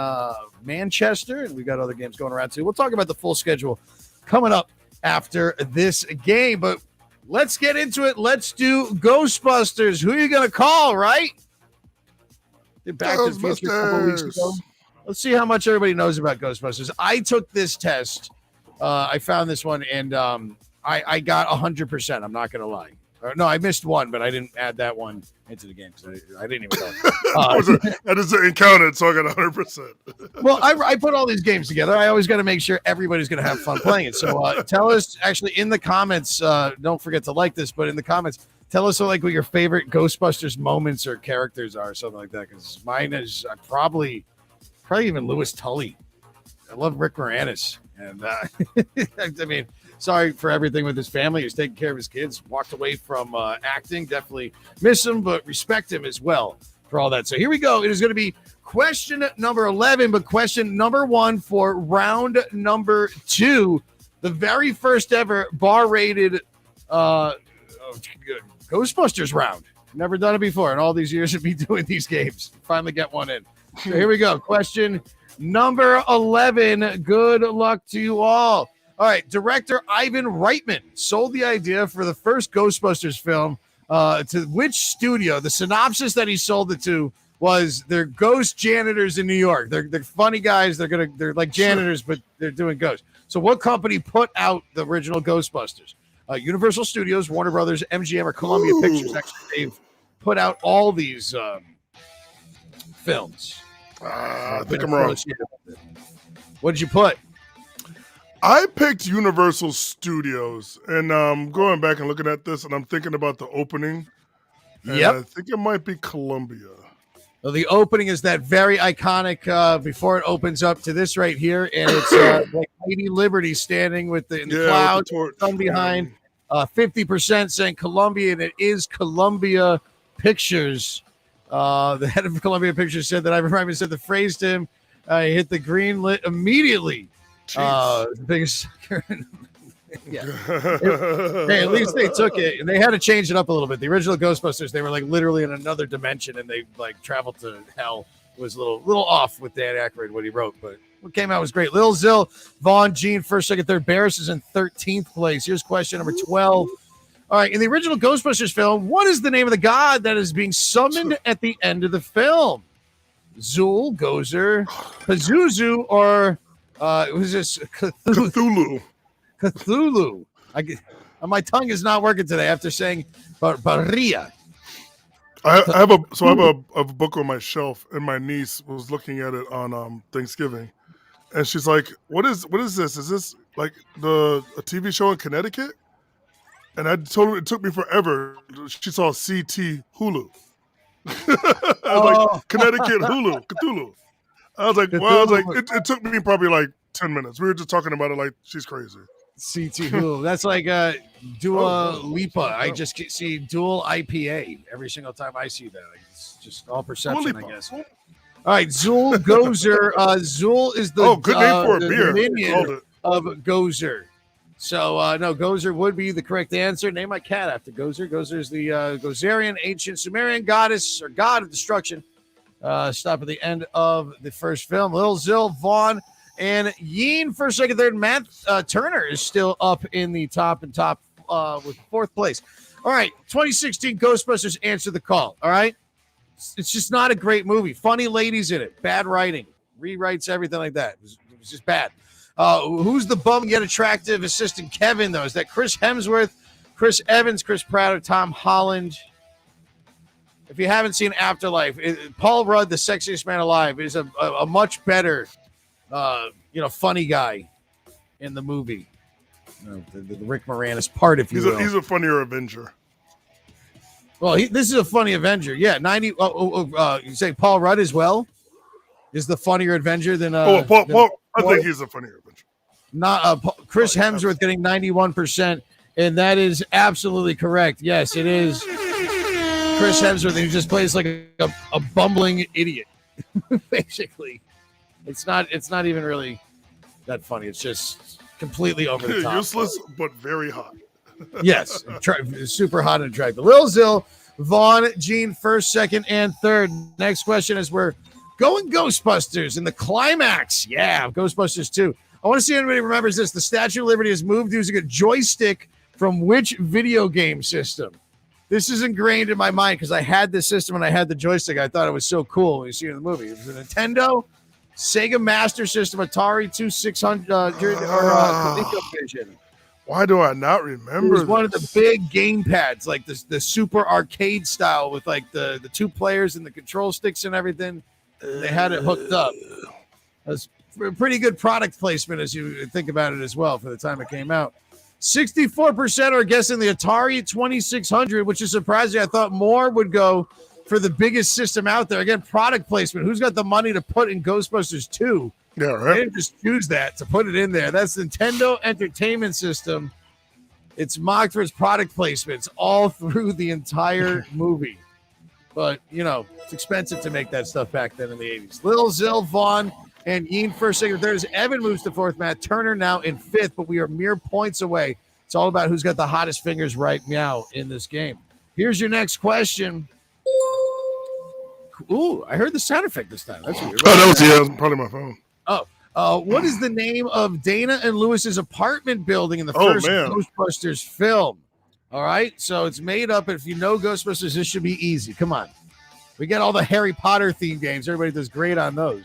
Manchester. And we've got other games going around, too. We'll talk about the full schedule coming up after this game. But let's get into it. Let's do Ghostbusters. Who are you going to call, right? Did Back to the Future a couple weeks ago. Let's see how much everybody knows about Ghostbusters. I took this test. I found this one, and I got 100%. I'm not going to lie. No, I missed one, but I didn't add that one into the game because I didn't even know. That doesn't count it, so I got 100%. Well, I put all these games together. I always got to make sure everybody's going to have fun playing it. So tell us, actually, in the comments, don't forget to like this, but in the comments, tell us what your favorite Ghostbusters moments or characters are, something like that, because mine is probably even Louis Tully. I love Rick Moranis. And I mean, sorry for everything with his family. He's taking care of his kids, walked away from acting. Definitely miss him, but respect him as well for all that. So here we go. It is going to be question number 11, but question number 1 for round number 2. The very first ever bar-rated Ghostbusters round. Never done it before in all these years of me doing these games. Finally get one in. So here we go. Question number 11. Good luck to you all. All right. Director Ivan Reitman sold the idea for the first Ghostbusters film to which studio? The synopsis that he sold it to was they're ghost janitors in New York. They're funny guys. They're like janitors, but they're doing ghosts. So what company put out the original Ghostbusters? Universal Studios, Warner Brothers, MGM, or Columbia Pictures. Actually, they've put out all these films. I think I'm wrong. What did you put? I picked Universal Studios, and going back and looking at this, and I'm thinking about the opening. And Yep. I think it might be Columbia. Well, the opening is that very iconic before it opens up to this right here, and it's like Lady Liberty standing with the cloud, sun behind. 50% saying Columbia, and it is Columbia Pictures. The head of Columbia Pictures said that I remember said the phrase to him, he hit the green lit immediately. The biggest sucker. Yeah. Hey, at least they took it, and they had to change it up a little bit. The original Ghostbusters, they were like literally in another dimension, and they like traveled to hell. It was a little off with Dan Aykroyd what he wrote, but what came out was great. Lil Zill, Vaughn, Gene, first, second, third. Barris is in 13th place. Here's question number 12. All right, in the original Ghostbusters film, what is the name of the god that is being summoned at the end of the film? Zool, Gozer, Pazuzu, or who's this? Cthulhu. Cthulhu. My tongue is not working today after saying Barbaria. I have a book on my shelf, and my niece was looking at it on Thanksgiving, and she's like, "What is this? Is this like a TV show in Connecticut?" And I told her it took me forever. She saw CT Hulu. I was like, Connecticut Hulu, Cthulhu. I was like, well, it took me probably like 10 minutes. We were just talking about it like she's crazy. CT Hulu. That's like Dua Lipa. I just see dual IPA every single time I see that. It's just all perception, I guess. All right, Zool Gozer. Zool is the good name for a beer. Minion of Gozer. So no, Gozer would be the correct answer. Name my cat after Gozer. Gozer is the Gozerian ancient Sumerian goddess or god of destruction. Stop at the end of the first film. Lil Zill, Vaughn, and Yeen first, second, third. Matt Turner is still up in the top with fourth place. All right, 2016 Ghostbusters Answer the Call. All right, it's just not a great movie. Funny ladies in it, bad writing, rewrites, everything like that. It was just bad. Who's the bum yet attractive assistant Kevin, though? Is that Chris Hemsworth, Chris Evans, Chris Pratt, or Tom Holland? If you haven't seen Afterlife, Paul Rudd, the sexiest man alive, is a much better, funny guy in the movie. The Rick Moranis part, if you will. He's a funnier Avenger. Well, this is a funny Avenger. Yeah, 90. You say Paul Rudd as well is the funnier Avenger than Paul. I think he's a funnier Avenger. Not Chris Hemsworth getting 91%, and that is absolutely correct. Yes, it is Chris Hemsworth. He just plays like a bumbling idiot. Basically, it's not even really that funny. It's just completely over the top. Useless, but very hot. Yes, super hot and attractive. Lil Zill, Vaughn, Gene, first, second, and third. Next question is we're going Ghostbusters in the climax. Yeah, Ghostbusters 2. I want to see if anybody remembers this. The Statue of Liberty is moved using a joystick from which video game system? This is ingrained in my mind because I had this system and I had the joystick. I thought it was so cool when you see it in the movie. It was a Nintendo, Sega Master System, Atari 2600, or ColecoVision. Why do I not remember? It was one of the big game pads, like the super arcade style with like the two players and the control sticks and everything. They had it hooked up. It was a pretty good product placement as you think about it as well for the time it came out. 64% are guessing the Atari 2600, which is surprising. I thought more would go for the biggest system out there. Again, product placement. Who's got the money to put in Ghostbusters 2? Yeah, right. They didn't just choose that to put it in there. That's Nintendo Entertainment System. It's mocked for its product placements all through the entire movie. But, it's expensive to make that stuff back then in the 80s. Lil Zill, Vaughn, and Yeen first, second, third. As Evan moves to fourth, Matt Turner now in fifth, but we are mere points away. It's all about who's got the hottest fingers right now in this game. Here's your next question. Ooh, I heard the sound effect this time. That's weird. Oh, that was probably my phone. What is the name of Dana and Lewis's apartment building in the first Ghostbusters film? All right, so it's made up. If you know Ghostbusters, this should be easy. Come on. We get all the Harry Potter themed games. Everybody does great on those.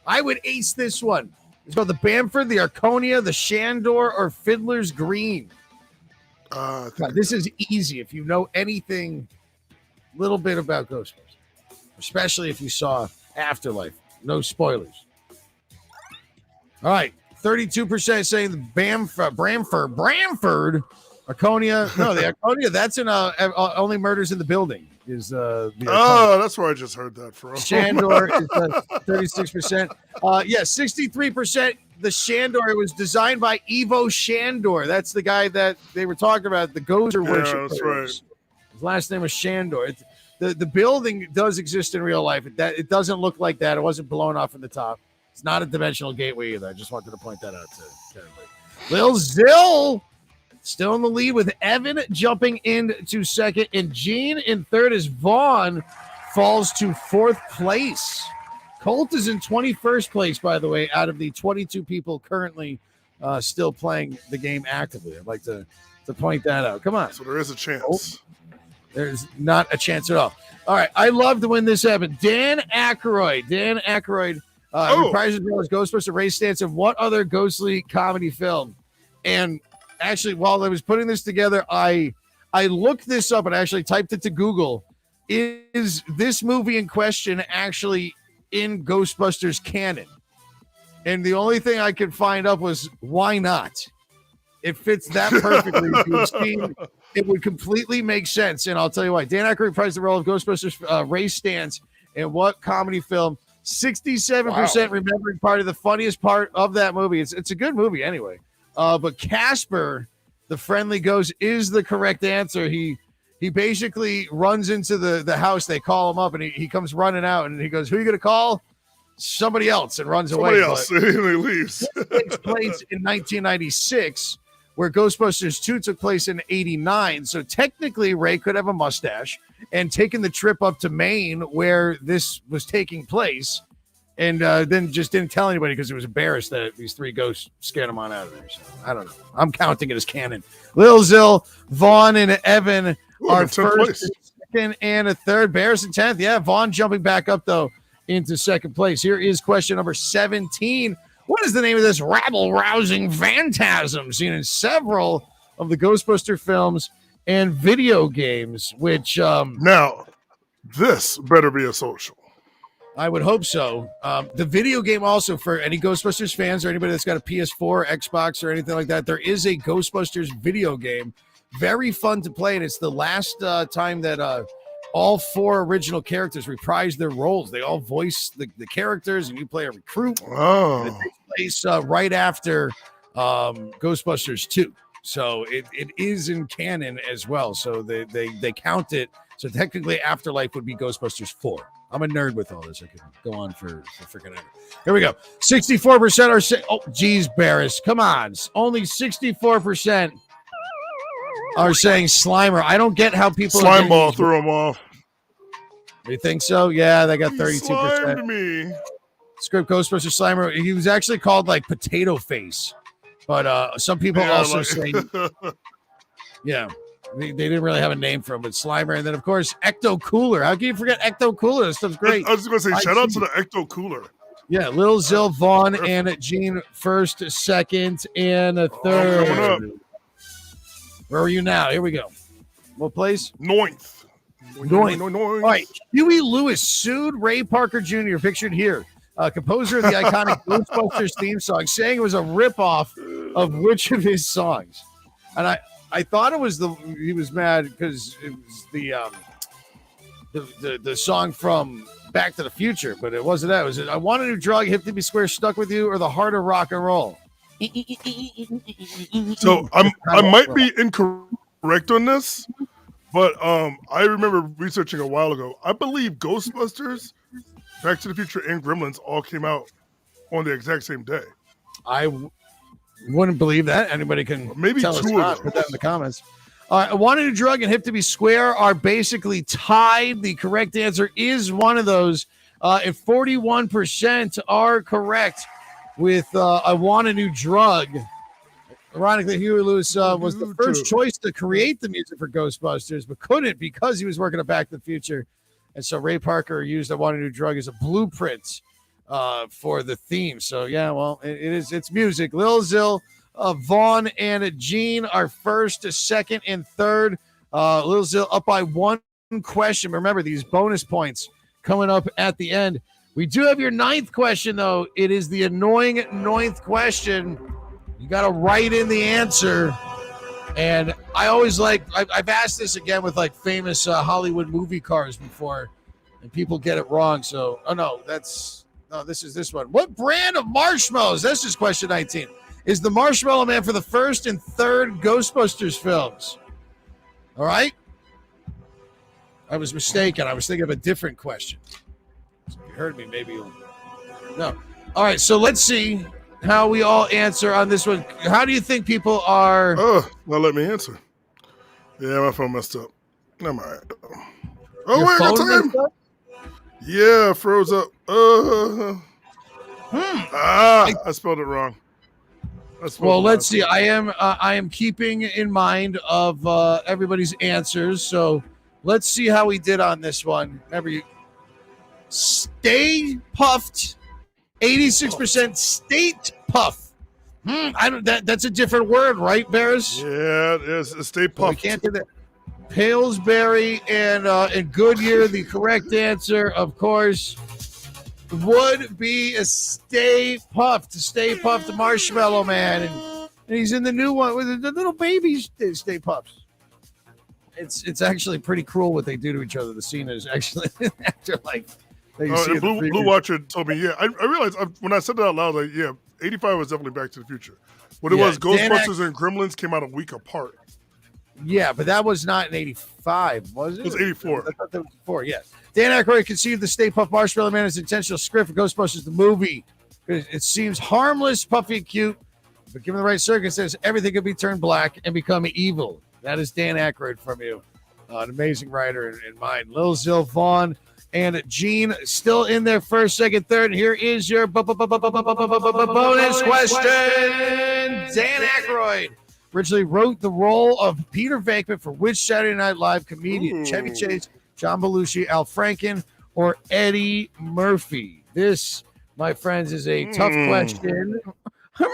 I would ace this one. It's called the Bamford, the Arconia, the Shandor, or Fiddler's Green. This is easy if you know anything little bit about Ghostbusters, especially if you saw Afterlife. No spoilers. All right, 32% saying the Bramford, Arconia. No, the Arconia, that's in Only Murders in the Building. Is the Arconia. That's where I just heard that from. Shandor is 36%. 63%. The Shandor, it was designed by Ivo Shandor. That's the guy that they were talking about, the Gozer worship. That's right. His last name was Shandor. The building does exist in real life. It doesn't look like that. It wasn't blown off from the top. It's not a dimensional gateway either. I just wanted to point that out to everybody. Lil Zill still in the lead with Evan jumping into second, and Gene in third as Vaughn falls to fourth place. Colt is in 21st place, by the way, out of the 22 people currently still playing the game actively. I'd like to point that out. Come on. So there is a chance. Colt, there's not a chance at all. All right. I loved when this happened. Dan Aykroyd reprises his role as Ghostbuster Ray Stantz in what other ghostly comedy film? And actually, while I was putting this together, I looked this up and actually typed it to Google. Is this movie in question actually in Ghostbusters canon? And the only thing I could find up was, why not? It fits that perfectly. You've seen, it would completely make sense. And I'll tell you why. Dan Aykroyd reprised the role of Ghostbusters Ray Stantz in what comedy film? 67% remembering part of the funniest part of that movie. It's a good movie anyway. But Casper, the friendly ghost, is the correct answer. He basically runs into the house. They call him up, and he comes running out, and he goes, "Who are you going to call?" Somebody else, and runs away. Somebody else, and he leaves. It takes place in 1996, where Ghostbusters 2 took place in 89. So technically, Ray could have a mustache and taken the trip up to Maine where this was taking place, and then just didn't tell anybody because he was embarrassed that these three ghosts scared him on out of there. So I don't know. I'm counting it as canon. Lil Zill, Vaughn, and Evan are first, second, and a third. Bears in 10th. Yeah, Vaughn jumping back up, though, into second place. Here is question number 17. What is the name of this rabble-rousing phantasm seen in several of the Ghostbuster films and video games? Which now, this better be a social. I would hope so. The video game also, for any Ghostbusters fans or anybody that's got a PS4, Xbox, or anything like that, there is a Ghostbusters video game. Very fun to play, and it's the last time that all four original characters reprise their roles. They all voice the characters, and you play a recruit. Oh. And it takes place right after Ghostbusters 2. So it is in canon as well. So they count it. So technically, Afterlife would be Ghostbusters 4. I'm a nerd with all this. I could go on for freaking ever. Here we go. 64% are saying, oh, geez, Barris. Come on. Only 64% are saying Slimer. I don't get how people... Slime ball threw him off. You think so? Yeah, they got 32%. Slimed me. Script Ghostbusters Slimer. He was actually called like Potato Face. But some people also say... Yeah. They didn't really have a name for him, but Slimer. And then, of course, Ecto Cooler. How can you forget Ecto Cooler? This stuff's great. I was going to say, shout out to the Ecto Cooler. Yeah, Lil Zill, Vaughn, and Gene first, second, and a third. Coming up. Where are you now? Here we go. What place? Ninth. All right. Huey Lewis sued Ray Parker Jr., pictured here, composer of the iconic Ghostbusters theme song, saying it was a ripoff of which of his songs? And I thought it was he was mad because it was the song from Back to the Future, but it wasn't that. It was I Want a New Drug, Hip to Be Square, Stuck With You, or The Heart of Rock and Roll. So I might be incorrect on this, but I remember researching a while ago. I believe Ghostbusters, Back to the Future, and Gremlins all came out on the exact same day. I wouldn't believe that. Anybody can maybe tell us two not. of Put them. that in the comments. Want a New Drug and Hip to Be Square are basically tied. The correct answer is one of those. And 41% are correct with I Want a New Drug. Ironically, Huey Lewis was the first choice to create the music for Ghostbusters, but couldn't because he was working on Back to the Future. And so Ray Parker used I Want a New Drug as a blueprint for the theme. So, yeah, well, it's music. Lil Zil, Vaughn, and Gene are first, second, and third. Lil Zil up by one question. Remember, these bonus points coming up at the end. We do have your ninth question, though. It is the annoying ninth question. You got to write in the answer. And I always I've asked this again with like famous Hollywood movie cars before, and people get it wrong. So, this is this one. What brand of marshmallows? This is question 19. Is the Marshmallow Man for the first and third Ghostbusters films? All right. I was mistaken. I was thinking of a different question. So if you heard me, maybe you'll... No. All right, so let's see how we all answer on this one. How do you think people are... Oh, well, let me answer. Yeah, my phone messed up. I'm all right. Oh, Your wait, I got phone time. Yeah, froze up. I spelled it wrong. Well, let's see. I am keeping in mind of everybody's answers. So let's see how we did on this one. Remember, you Stay Puffed, 86% State Puff. I don't. That's a different word, right, Bears? Yeah, it's Stay Puffed. We can't do that. Pillsbury and Goodyear. The correct answer, of course, would be a Stay Puffed Marshmallow Man, and he's in the new one with the little babies. Stay Puffs. It's actually pretty cruel what they do to each other. The scene is actually after like. Blue Watcher told me, I realized when I said that out loud, 85 was definitely Back to the Future. What it was, Ghostbusters and Gremlins came out a week apart. Yeah, but that was not in 85, was it? It was 84. I thought that was before, yes. Dan Aykroyd conceived the Stay Puft Marshmallow Man as an intentional script for Ghostbusters, the movie. It seems harmless, puffy, and cute, but given the right circumstances, everything could be turned black and become evil. That is Dan Aykroyd from you. An amazing writer in mind. Lil Zil, Vaughn, and Gene still in there first, second, third. Here is your bonus question. Dan Aykroyd originally wrote the role of Peter Venkman for which Saturday Night Live comedian? Chevy Chase, John Belushi, Al Franken, or Eddie Murphy? This, my friends, is a tough question. I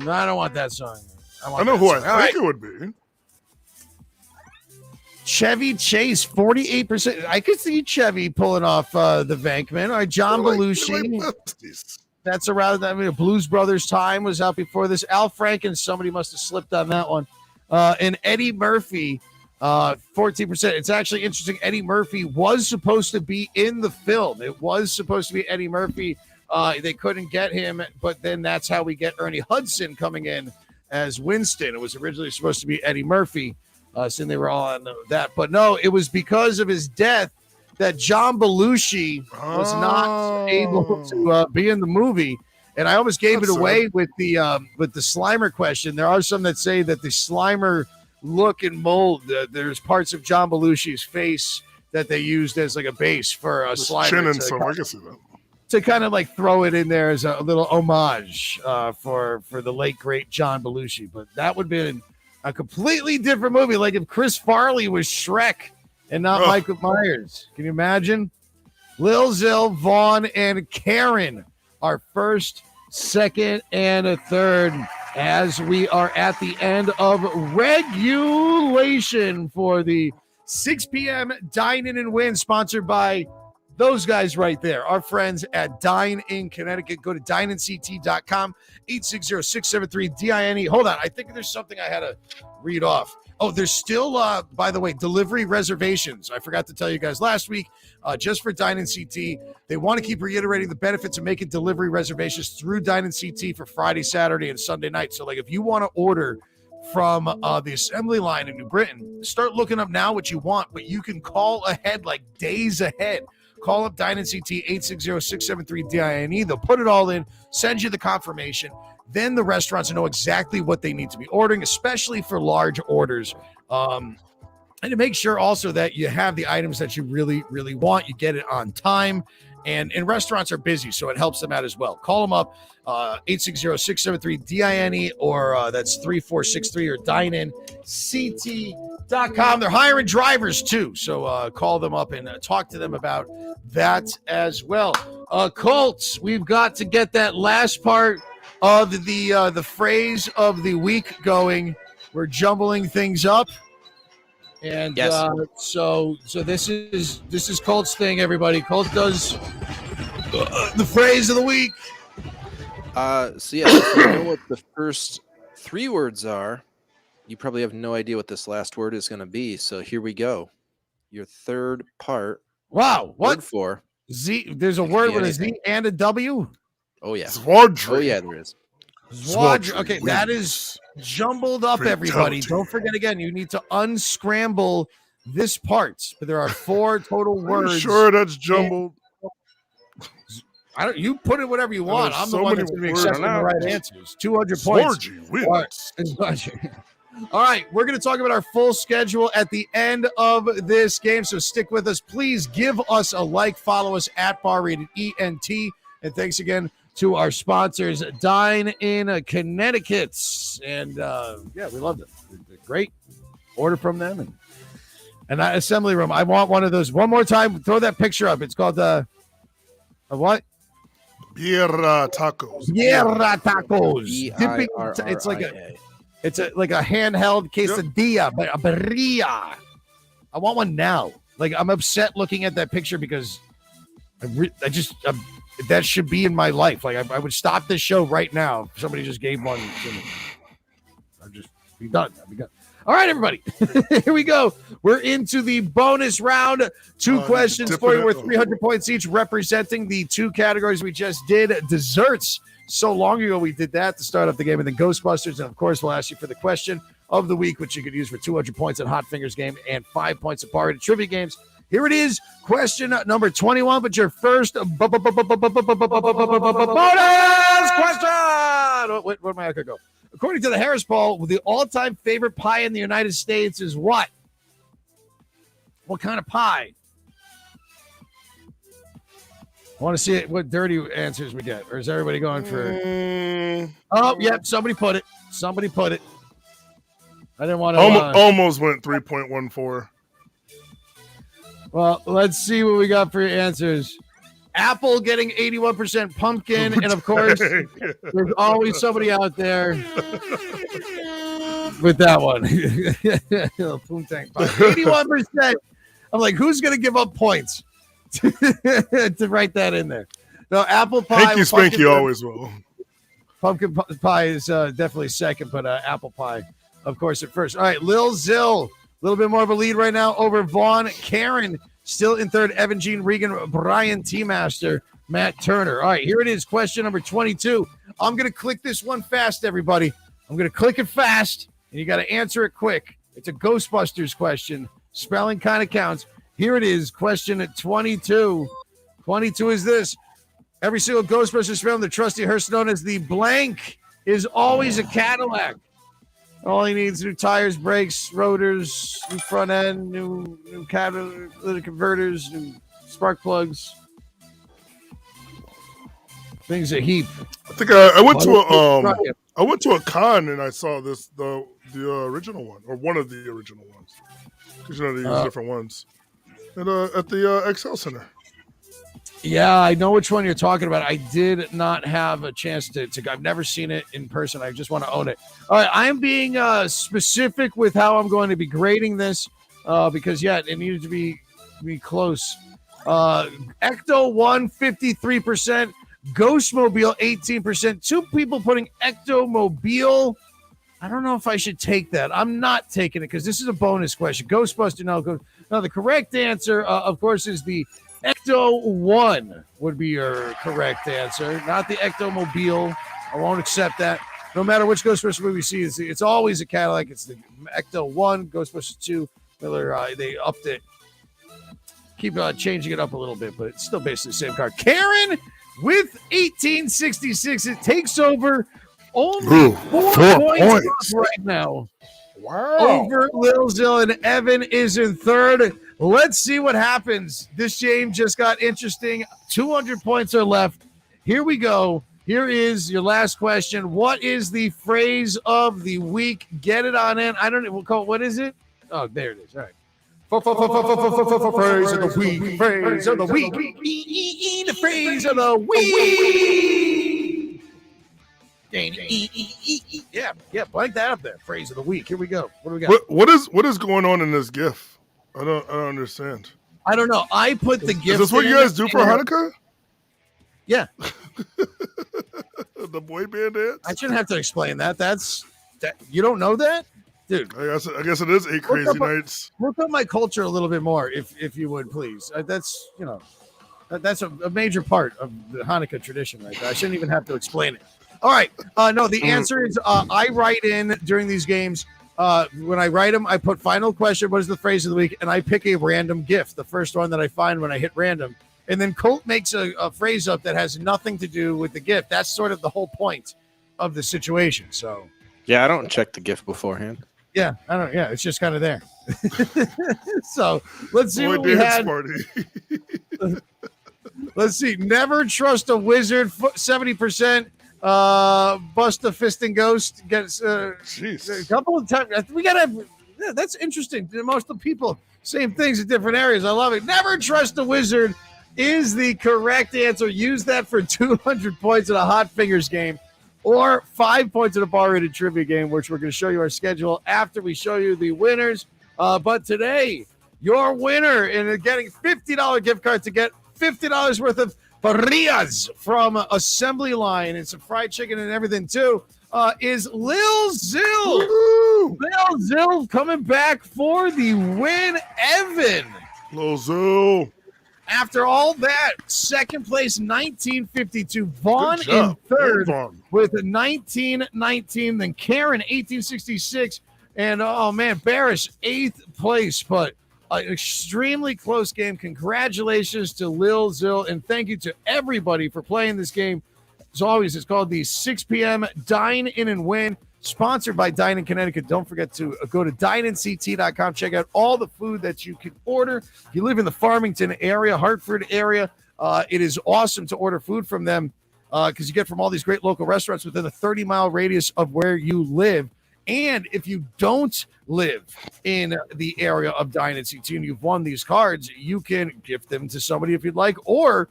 don't want that song. I know who I think it would be. Chevy Chase, 48%. I could see Chevy pulling off the Venkman. All right, John Belushi. That's around, Blues Brothers time was out before this. Al Franken, somebody must have slipped on that one. And Eddie Murphy, 14%. It's actually interesting. Eddie Murphy was supposed to be in the film. It was supposed to be Eddie Murphy. They couldn't get him, but then that's how we get Ernie Hudson coming in as Winston. It was originally supposed to be Eddie Murphy. So they were all on that. But no, it was because of his death that John Belushi was not able to be in the movie. And I almost gave it away with the Slimer question. There are some that say that the Slimer look and mold, there's parts of John Belushi's face that they used as like a base for a Slimer. Chin and some, I can see that. To kind of like throw it in there as a little homage for the late, great John Belushi. But that would have been a completely different movie. Like if Chris Farley was Shrek and not Michael Myers. Can you imagine? Lil Zil, Vaughn, and Karen are first, second, and a third as we are at the end of regulation for the 6 p.m. Dine-In Win, sponsored by those guys right there, our friends at Dine-In Connecticut. Go to dineinct.com, 860-673-DINE. Hold on, I think there's something I had to read off. Oh, there's still, by the way, delivery reservations. I forgot to tell you guys last week, just for Dine-In CT, they want to keep reiterating the benefits of making delivery reservations through Dine-In CT for Friday, Saturday, and Sunday night. So, like, if you want to order from the assembly line in New Britain, start looking up now what you want, but you can call ahead, like days ahead. Call up Dine-In CT, 860-673-DINE. They'll put it all in, send you the confirmation. then the restaurants know exactly what they need to be ordering, especially for large orders. And to make sure also that you have the items that you really, really want, you get it on time. And restaurants are busy, so it helps them out as well. Call them up, 860-673-DINE, or that's 3463, or dineinct.com. They're hiring drivers too, so call them up and talk to them about that as well. Colts, we've got to get that last part of the phrase of the week going. We're jumbling things up. And Yes. So this is Colt's thing, everybody. Colt does the phrase of the week. So yeah, if you know what the first 3 words are, you probably have no idea what this last word is going to be. So here we go. Your third part. Wow, what? Word for Z. There's a word with a Z and a W. Oh yeah. Zwardry. Oh yeah, there is. Zwardry. Okay, that is jumbled up, everybody. Fatality. Don't forget again, you need to unscramble this part. But there are 4 total Are you words. sure that's jumbled? You put it whatever you want. There's I'm the so one many that's going to be words. accepting the right answers. 200 points. Zwardry wins. All right, we're going to talk about our full schedule at the end of this game, so stick with us. Please give us a like, follow us at BarRatedENT, and thanks again to our sponsors, Dine-In Connecticut. And yeah, we loved it. Great. Order from them. And that assembly room, I want one of those. One more time, throw that picture up. It's called a what? Birra tacos. Birra tacos. Dipping, B-I-R-R-I-A. it's like a handheld quesadilla, but a birria. I want one now. Like, I'm upset looking at that picture because that should be in my life. Like, I would stop this show right now if somebody just gave one to me. I'd just be done. I'd be done. All right, everybody. Here we go. We're into the bonus round. 2 questions for you worth 300 points each, representing the 2 categories we just did. Desserts. So long ago we did that to start off the game. And then Ghostbusters. And, of course, we'll ask you for the question of the week, which you could use for 200 points at Hot Fingers game and 5 points at Bar Trivia games. Here it is. Question number 21, but your first bonus question. Where am I going to go? According to the Harris poll, the all-time favorite pie in the United States is what? What kind of pie? I want to see what dirty answers we get. Or is everybody going for Oh, yep, somebody put it. I didn't want to Almost went 3.14. Well, let's see what we got for your answers. Apple getting 81%, pumpkin, and of course, there's always somebody out there with that one. Poontang pie. 81%. I'm like, who's going to give up points to write that in there? No, apple pie. Hanky Spanky always will. Pumpkin pie is definitely second, but apple pie, of course, at first. All right, Lil Zill, a little bit more of a lead right now over Vaughn. Karen still in third. Evan, Jean, Regan, Brian, T-Master, Matt Turner. All right, here it is. Question number 22. I'm going to click this one fast, everybody. I'm going to click it fast, and you got to answer it quick. It's a Ghostbusters question. Spelling kind of counts. Here it is. Question 22. 22 is this. Every single Ghostbusters film, the trusty hearse known as the blank is always a Cadillac. All he needs: new tires, brakes, rotors, new front end, new catalytic converters, new spark plugs. Things a heap. I think I went to a con and I saw the original one, or one of the original ones, because you know they use different ones at the Excel Center. Yeah, I know which one you're talking about. I did not have a chance to I've never seen it in person. I just want to own it. All right, I am being specific with how I'm going to be grading this because, yeah, it needed to be close. Ecto 1, 53%. Ghostmobile, 18%. 2 people putting Ectomobile. I don't know if I should take that. I'm not taking it because this is a bonus question. Ghostbuster, no. The correct answer, of course, is the Ecto 1 would be your correct answer, not the Ectomobile. I won't accept that. No matter which Ghostbusters movie we see, it's always a Cadillac. It's the Ecto 1, Ghostbusters 2. Miller, they upped it. Keep changing it up a little bit, but it's still basically the same car. Karen with 1866. It takes over Only 4 points points. up right now. Wow. Over Lil Zil, and Evan is in third. Let's see what happens. This game just got interesting. 200 points are left. Here we go. Here is your last question. What is the phrase of the week? Get it on in. I don't know. We'll call it, what is it? Oh, there it is. All right. Phrase of the week. Phrase of the week. The phrase of the week. Yeah, blank that up there. Phrase of the week. Here we go. What do we got? What is going on in this GIF? I don't understand. I don't know. I put the gift. Is this what you guys do for Hanukkah? Yeah. The boy band dance? I shouldn't have to explain that. That you don't know that? Dude. I guess it is 8 crazy nights. Look up my culture a little bit more, if you would, please. That's that's a major part of the Hanukkah tradition right there. I shouldn't even have to explain it. All right. No, the answer is I write in during these games. When I write them, I put final question, what is the phrase of the week? And I pick a random gift, the first one that I find when I hit random. And then Colt makes a phrase up that has nothing to do with the gift. That's sort of the whole point of the situation. So, yeah, I don't check the gift beforehand. Yeah, I don't. Yeah, it's just kind of there. So let's see boy what we had. Party. Let's see. Never trust a wizard. 70%. Bust a fist and ghost gets a couple of times. We gotta have. Yeah, that's interesting. Most of the people same things in different areas. I love it. Never trust a wizard is the correct answer. Use that for 200 points in a Hot Fingers game, or 5 points in a Bar Rated Trivia game, which we're going to show you our schedule after we show you the winners. But today, your winner in getting $50 gift card to get $50 worth of Barrias from Assembly Line and some fried chicken and everything too, is Lil Zil. Lil Zil coming back for the win. Evan. Lil Zil. After all that, second place, 1952. Vaughn in third with 1919. Then Karen, 1866. And, oh, man, Barris, 8th place. But an extremely close game. Congratulations to Lil Zil. And thank you to everybody for playing this game. As always, it's called the 6 p.m. Dine-In and Win, sponsored by Dine-In Connecticut. Don't forget to go to dineinct.com. Check out all the food that you can order. If you live in the Farmington area, Hartford area, it is awesome to order food from them because you get from all these great local restaurants within a 30-mile radius of where you live. And if you don't live in the area of Dine-In CT and you've won these cards, you can gift them to somebody if you'd like, or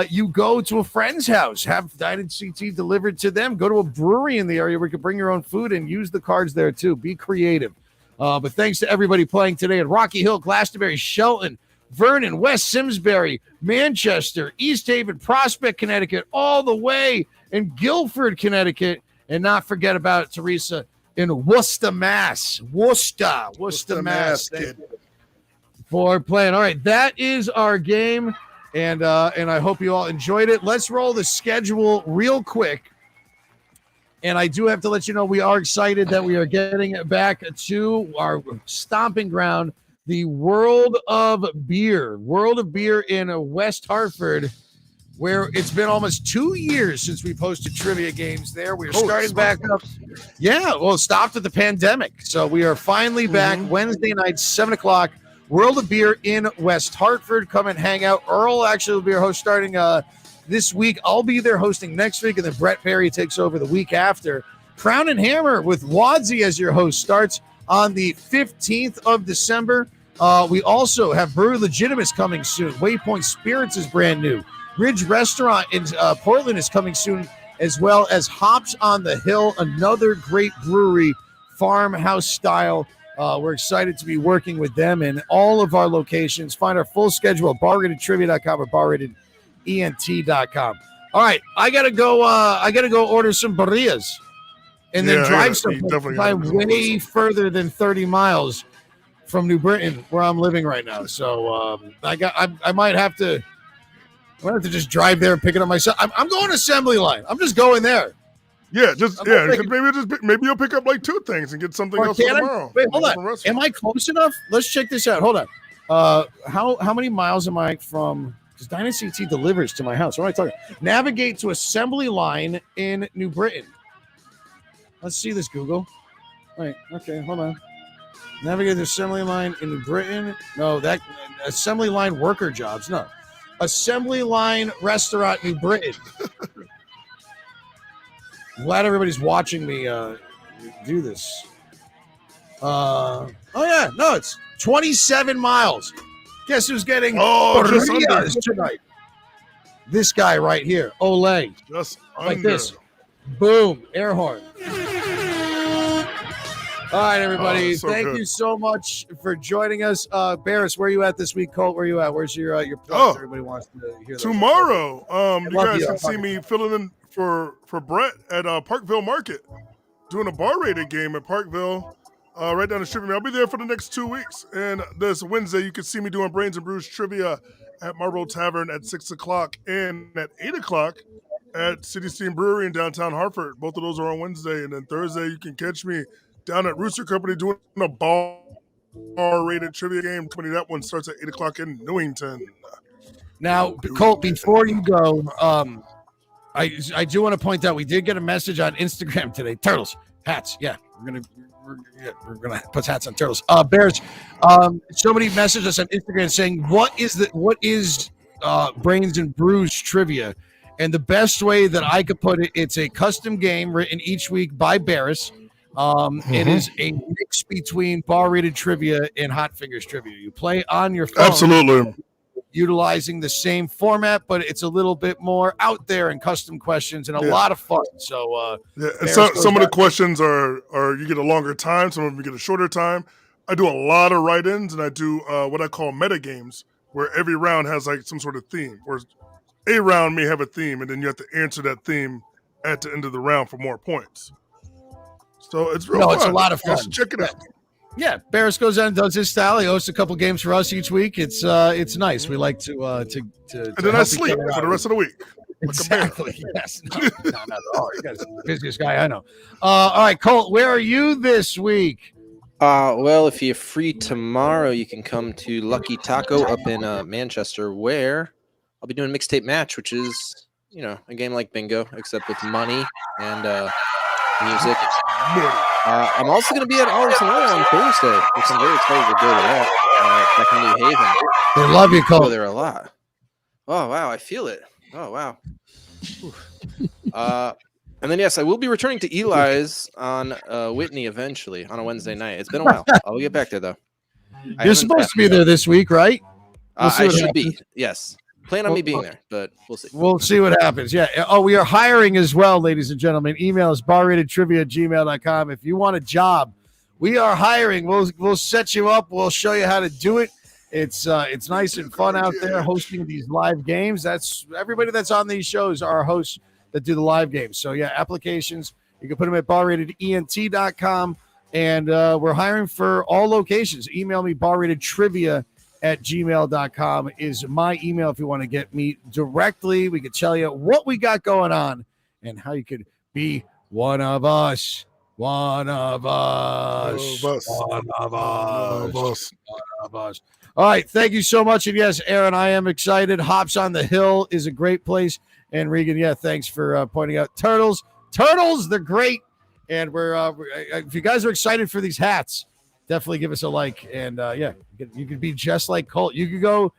you go to a friend's house, have Dine-In CT delivered to them. Go to a brewery in the area where you can bring your own food and use the cards there too. Be creative. But thanks to everybody playing today at Rocky Hill, Glastonbury, Shelton, Vernon, West Simsbury, Manchester, East Haven, Prospect, Connecticut, all the way in Guilford, Connecticut. And not forget about Teresa in Worcester, Mass. Worcester, Mass. For playing. All right, that is our game. And I hope you all enjoyed it. Let's roll the schedule real quick. And I do have to let you know we are excited that we are getting back to our stomping ground, the World of Beer. World of Beer in West Hartford, where it's been almost 2 years since we posted trivia games there. We're starting back up. Yeah, well, it stopped at the pandemic. So we are finally back Wednesday night, 7 o'clock. World of Beer in West Hartford. Come and hang out. Earl actually will be our host starting this week. I'll be there hosting next week, and then Brett Perry takes over the week after. Crown and Hammer with Wadsey as your host starts on the 15th of December. We also have Brewery Legitimates coming soon. Waypoint Spirits is brand new. Ridge Restaurant in Portland is coming soon, as well as Hops on the Hill, another great brewery, farmhouse style. We're excited to be working with them in all of our locations. Find our full schedule at barratedtrivia.com or barratedent.com. All right, I gotta go order some barrillas and then drive way further than 30 miles from New Britain, where I'm living right now. So I might have to just drive there and pick it up myself. I'm going Assembly Line. I'm just going there. Yeah, maybe you'll pick up like 2 things and get something else tomorrow. Wait, hold on. Am I close enough? Let's check this out. Hold on. How many miles am I from? Because Dine-In CT delivers to my house. What am I talking? Navigate to Assembly Line in New Britain. Let's see this, Google. Wait, okay, hold on. Navigate the assembly line in Britain. No, that assembly line worker jobs. No. Assembly line restaurant New Britain. Glad everybody's watching me do this. Oh yeah, no, it's 27 miles. Guess who's getting just under tonight? This guy right here, Olay. Just like under. this. Boom, air horn. All right, everybody. So Thank good. you so much for joining us. Barris, where are you at this week? Colt, where are you at? Where's your plugs? Everybody wants to hear those. Tomorrow, you love guys you. can see me filling in for Brett at Parkville Market, doing a bar rated game at Parkville, right down the street from me. I'll be there for the next 2 weeks. And this Wednesday, you can see me doing Brains and Brews trivia at Marlboro Tavern at 6 o'clock and at 8 o'clock at City Steam Brewery in downtown Hartford. Both of those are on Wednesday. And then Thursday, you can catch me down at Rooster Company doing a bar-rated trivia game. That one starts at 8 o'clock in Newington. Now, Colt, before you go, I do want to point out we did get a message on Instagram today. Turtles, hats, yeah, we're gonna put hats on turtles. Bears, somebody messaged us on Instagram saying, what is Brains and Brews trivia? And the best way that I could put it, it's a custom game written each week by Barris. It is a mix between bar rated trivia and Hot Fingers trivia. You play on your phone. Absolutely. Utilizing the same format, but it's a little bit more out there and custom questions and a lot of fun. So, and some of the questions are you get a longer time, some of them you get a shorter time. I do a lot of write-ins, and I do what I call meta games, where every round has like some sort of theme. Where a round may have a theme, and then you have to answer that theme at the end of the round for more points. So it's real fun. It's a lot of fun. Check it out. Yeah, Barris goes on and does his style. He hosts a couple games for us each week. It's nice. We like to and then I sleep for the rest of the week. Exactly. Yes. No, not at all. You guys are the busiest guy I know. All right, Colt, where are you this week? Well, if you're free tomorrow, you can come to Lucky Taco up in Manchester, where I'll be doing Mixtape Match, which is, a game like bingo, except with money and music. I'm also going to be at Olives and Oil on Thursday, which I'm very excited to go to that back in New Haven. They love you, Colt. Go there a lot. Oh, wow. I feel it. Oh, wow. And then, yes, I will be returning to Eli's on Whitney eventually on a Wednesday night. It's been a while. I'll get back there, though. You're supposed to be there this week, right? I should be. Yes. Plan on me being there, but we'll see. We'll see what happens. Yeah. Oh, we are hiring as well, ladies and gentlemen. Email us barratedtrivia@gmail.com. If you want a job, we are hiring. We'll set you up. We'll show you how to do it. It's nice and fun out there hosting these live games. That's everybody that's on these shows are hosts that do the live games. So yeah, applications, you can put them at barratedent.com. And we're hiring for all locations. Email me barratedtrivia@gmail.com is my email if you want to get me directly. We could tell you what we got going on and how you could be one of us. One of us. One of us. All right. Thank you so much. And yes, Aaron, I am excited. Hops on the Hill is a great place. And Regan, yeah, thanks for pointing out Turtles. Turtles, they're great. And we're if you guys are excited for these hats, definitely give us a like. And yeah, you could be just like Colt. You could go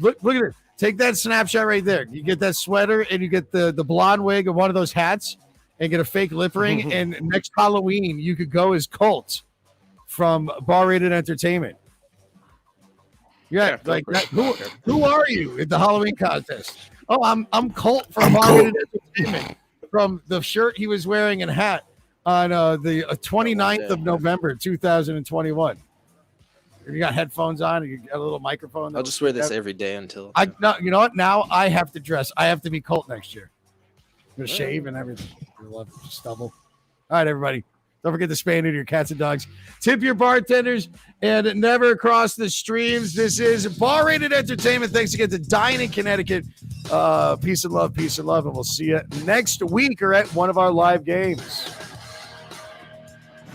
look at it. Take that snapshot right there. You get that sweater and you get the blonde wig and one of those hats and get a fake lip ring. And next Halloween, you could go as Colt from Bar Rated Entertainment. Yeah, like that. Who are you at the Halloween contest? Oh, I'm Colt from Bar Rated Entertainment. From the shirt he was wearing and hat on the 29th of November, 2021. You got headphones on, and you got a little microphone. I'll just wear this every day until. No, you know what? Now I have to dress. I have to be Colt next year. I'm gonna shave and everything. I love stubble. All right, everybody. Don't forget to spay and neuter your cats and dogs. Tip your bartenders and never cross the streams. This is Bar Rated Entertainment. Thanks again to Dine-In Connecticut. Peace and love, and we'll see you next week or at one of our live games.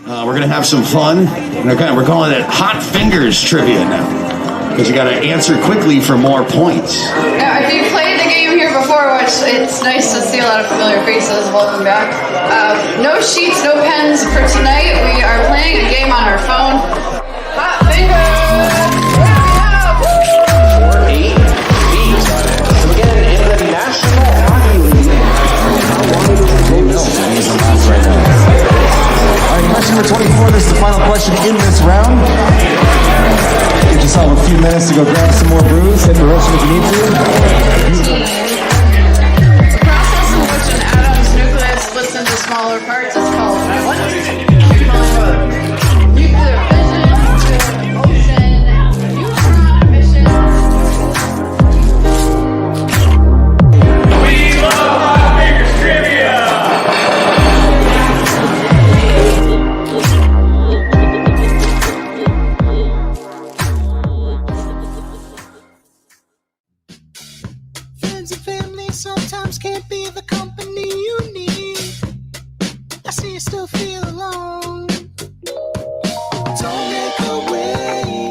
We're going to have some fun. We're calling it Hot Fingers Trivia now because you got to answer quickly for more points. If you played the game here before, what much. It's nice to see a lot of familiar faces. Welcome back. No sheets, no pens for tonight. We are playing a game on our phone. Hot Finger! Question number 24, this is the final question in this round. Give yourself a few minutes to go grab some more brews, hit the roast if you need to. The process in which an atom's nucleus splits into smaller parts is called what? Nuclear fission, ocean, neutron emission. We love Hot Fingers Trivia! Friends and family sometimes can't be the company you need. I see you still feel alone. Don't make a way.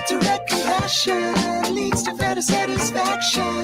Direct compassion leads to better satisfaction.